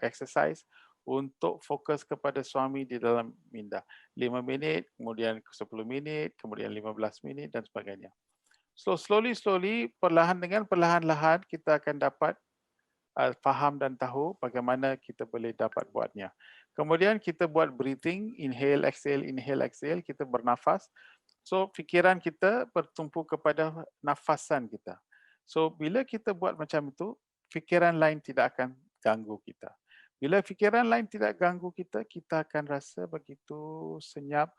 exercise untuk fokus kepada suami di dalam minda. 5 minit, kemudian 10 minit, kemudian 15 minit dan sebagainya. So slowly, perlahan-lahan kita akan dapat faham dan tahu bagaimana kita boleh dapat buatnya. Kemudian kita buat breathing, inhale, exhale, kita bernafas. So fikiran kita bertumpu kepada nafasan kita. So bila kita buat macam itu, fikiran lain tidak akan ganggu kita. Bila fikiran lain tidak ganggu kita, kita akan rasa begitu senyap,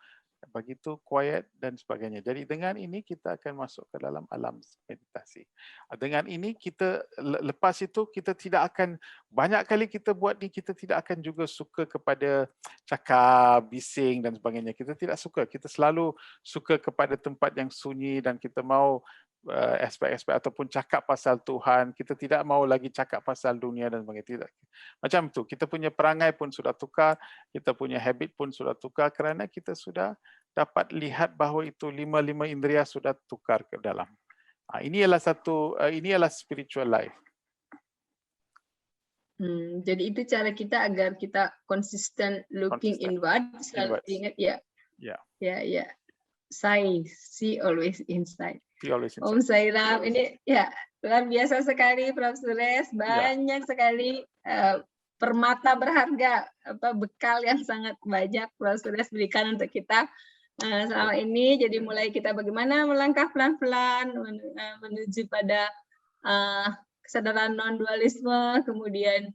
begitu quiet dan sebagainya. Jadi dengan ini kita akan masuk ke dalam alam meditasi. Dengan ini kita lepas itu kita tidak akan, banyak kali kita buat ni kita tidak akan juga suka kepada cakap, bising dan sebagainya. Kita tidak suka. Kita selalu suka kepada tempat yang sunyi dan kita mau aspek-aspek ataupun cakap pasal Tuhan. Kita tidak mau lagi cakap pasal dunia dan sebagainya. Tidak. Macam tu. Kita punya perangai pun sudah tukar, kita punya habit pun sudah tukar kerana kita sudah dapat lihat bahawa itu lima indria sudah tukar ke dalam. Ini adalah spiritual life. Jadi itu cara kita agar kita konsisten looking inward, selalu ingat ya. Ya. See always inside. Om Sairam, ini ya luar biasa sekali Prof. Suresh, banyak sekali permata berharga, bekal yang sangat banyak Prof. Suresh berikan untuk kita selama ini. Jadi mulai kita bagaimana melangkah pelan-pelan menuju pada kesadaran non-dualisme, kemudian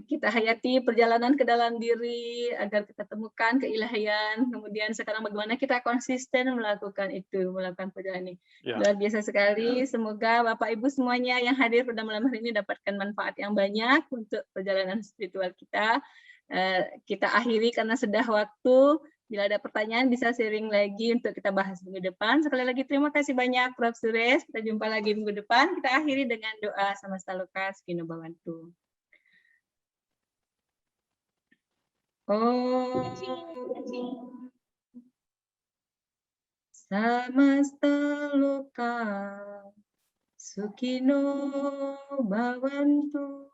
kita hayati perjalanan ke dalam diri agar kita temukan keilahian, kemudian sekarang bagaimana kita konsisten melakukan perjalanan ini. Luar biasa sekali, semoga Bapak Ibu semuanya yang hadir pada malam hari ini dapatkan manfaat yang banyak untuk perjalanan spiritual kita. Kita akhiri karena sudah waktu. Bila ada pertanyaan bisa sharing lagi untuk kita bahas minggu depan. Sekali lagi terima kasih banyak Prof. Suresh. Kita jumpa lagi minggu depan. Kita akhiri dengan doa Samasta Loka Sakino Bhavantu. Samasta Loka Sukino Bhavantu.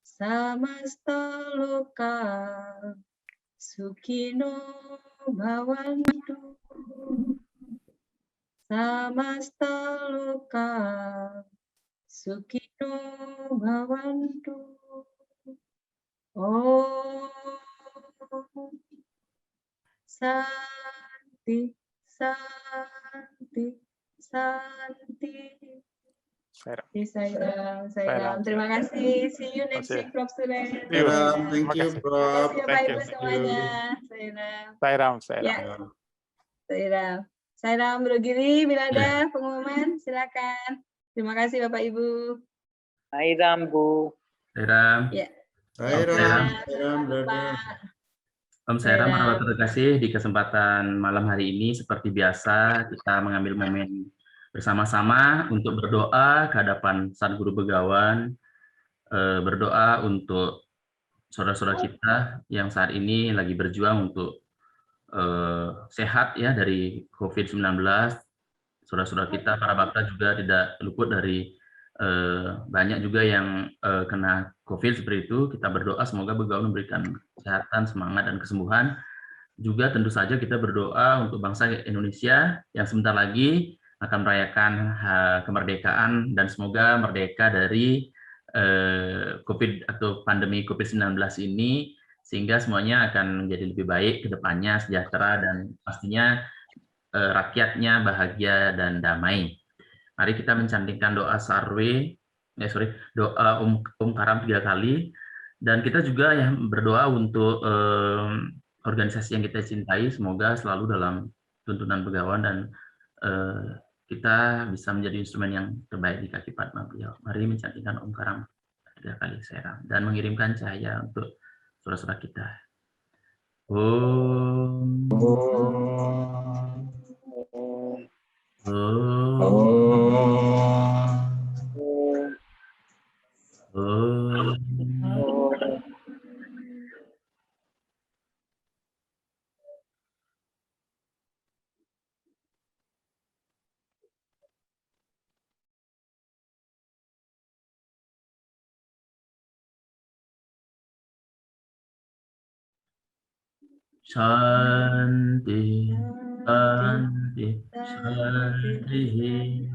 Samasta Loka Sukino Bhavantu. Samasta Loka Sukino Bhavantu. Om Santi, Santi, Santi. Sairam. Terima kasih. See you next week, Prof. Suresh. Thank you, Prof. Terima kasih Bapak Ibu semuanya. Sairam Bro Giri, bila ada pengumuman silakan. Terima kasih Bapak Ibu. Sairam Bu. Sairam. Ya. Om Sairam, terima kasih di kesempatan malam hari ini. Seperti biasa, kita mengambil momen bersama-sama untuk berdoa ke hadapan Sang Guru Begawan, berdoa untuk saudara-saudara kita yang saat ini lagi berjuang untuk sehat ya dari COVID-19. Saudara-saudara kita, para bakta juga tidak luput dari banyak juga yang kena COVID seperti itu. Kita berdoa semoga Begawan memberikan kesehatan, semangat, dan kesembuhan. Juga tentu saja kita berdoa untuk bangsa Indonesia yang sebentar lagi akan merayakan kemerdekaan, dan semoga merdeka dari COVID atau pandemi COVID-19 ini, sehingga semuanya akan menjadi lebih baik ke depannya, sejahtera, dan pastinya rakyatnya bahagia dan damai. Mari kita mencantingkan doa doa Om Karam 3 kali, dan kita juga ya berdoa untuk organisasi yang kita cintai, semoga selalu dalam tuntunan Begawan dan kita bisa menjadi instrumen yang terbaik di kaki Padma beliau. Mari mencantingkan Om Karam 3 kali Sairam dan mengirimkan cahaya untuk saudara-saudara kita. Om. Shanti, Shanti, Shanti.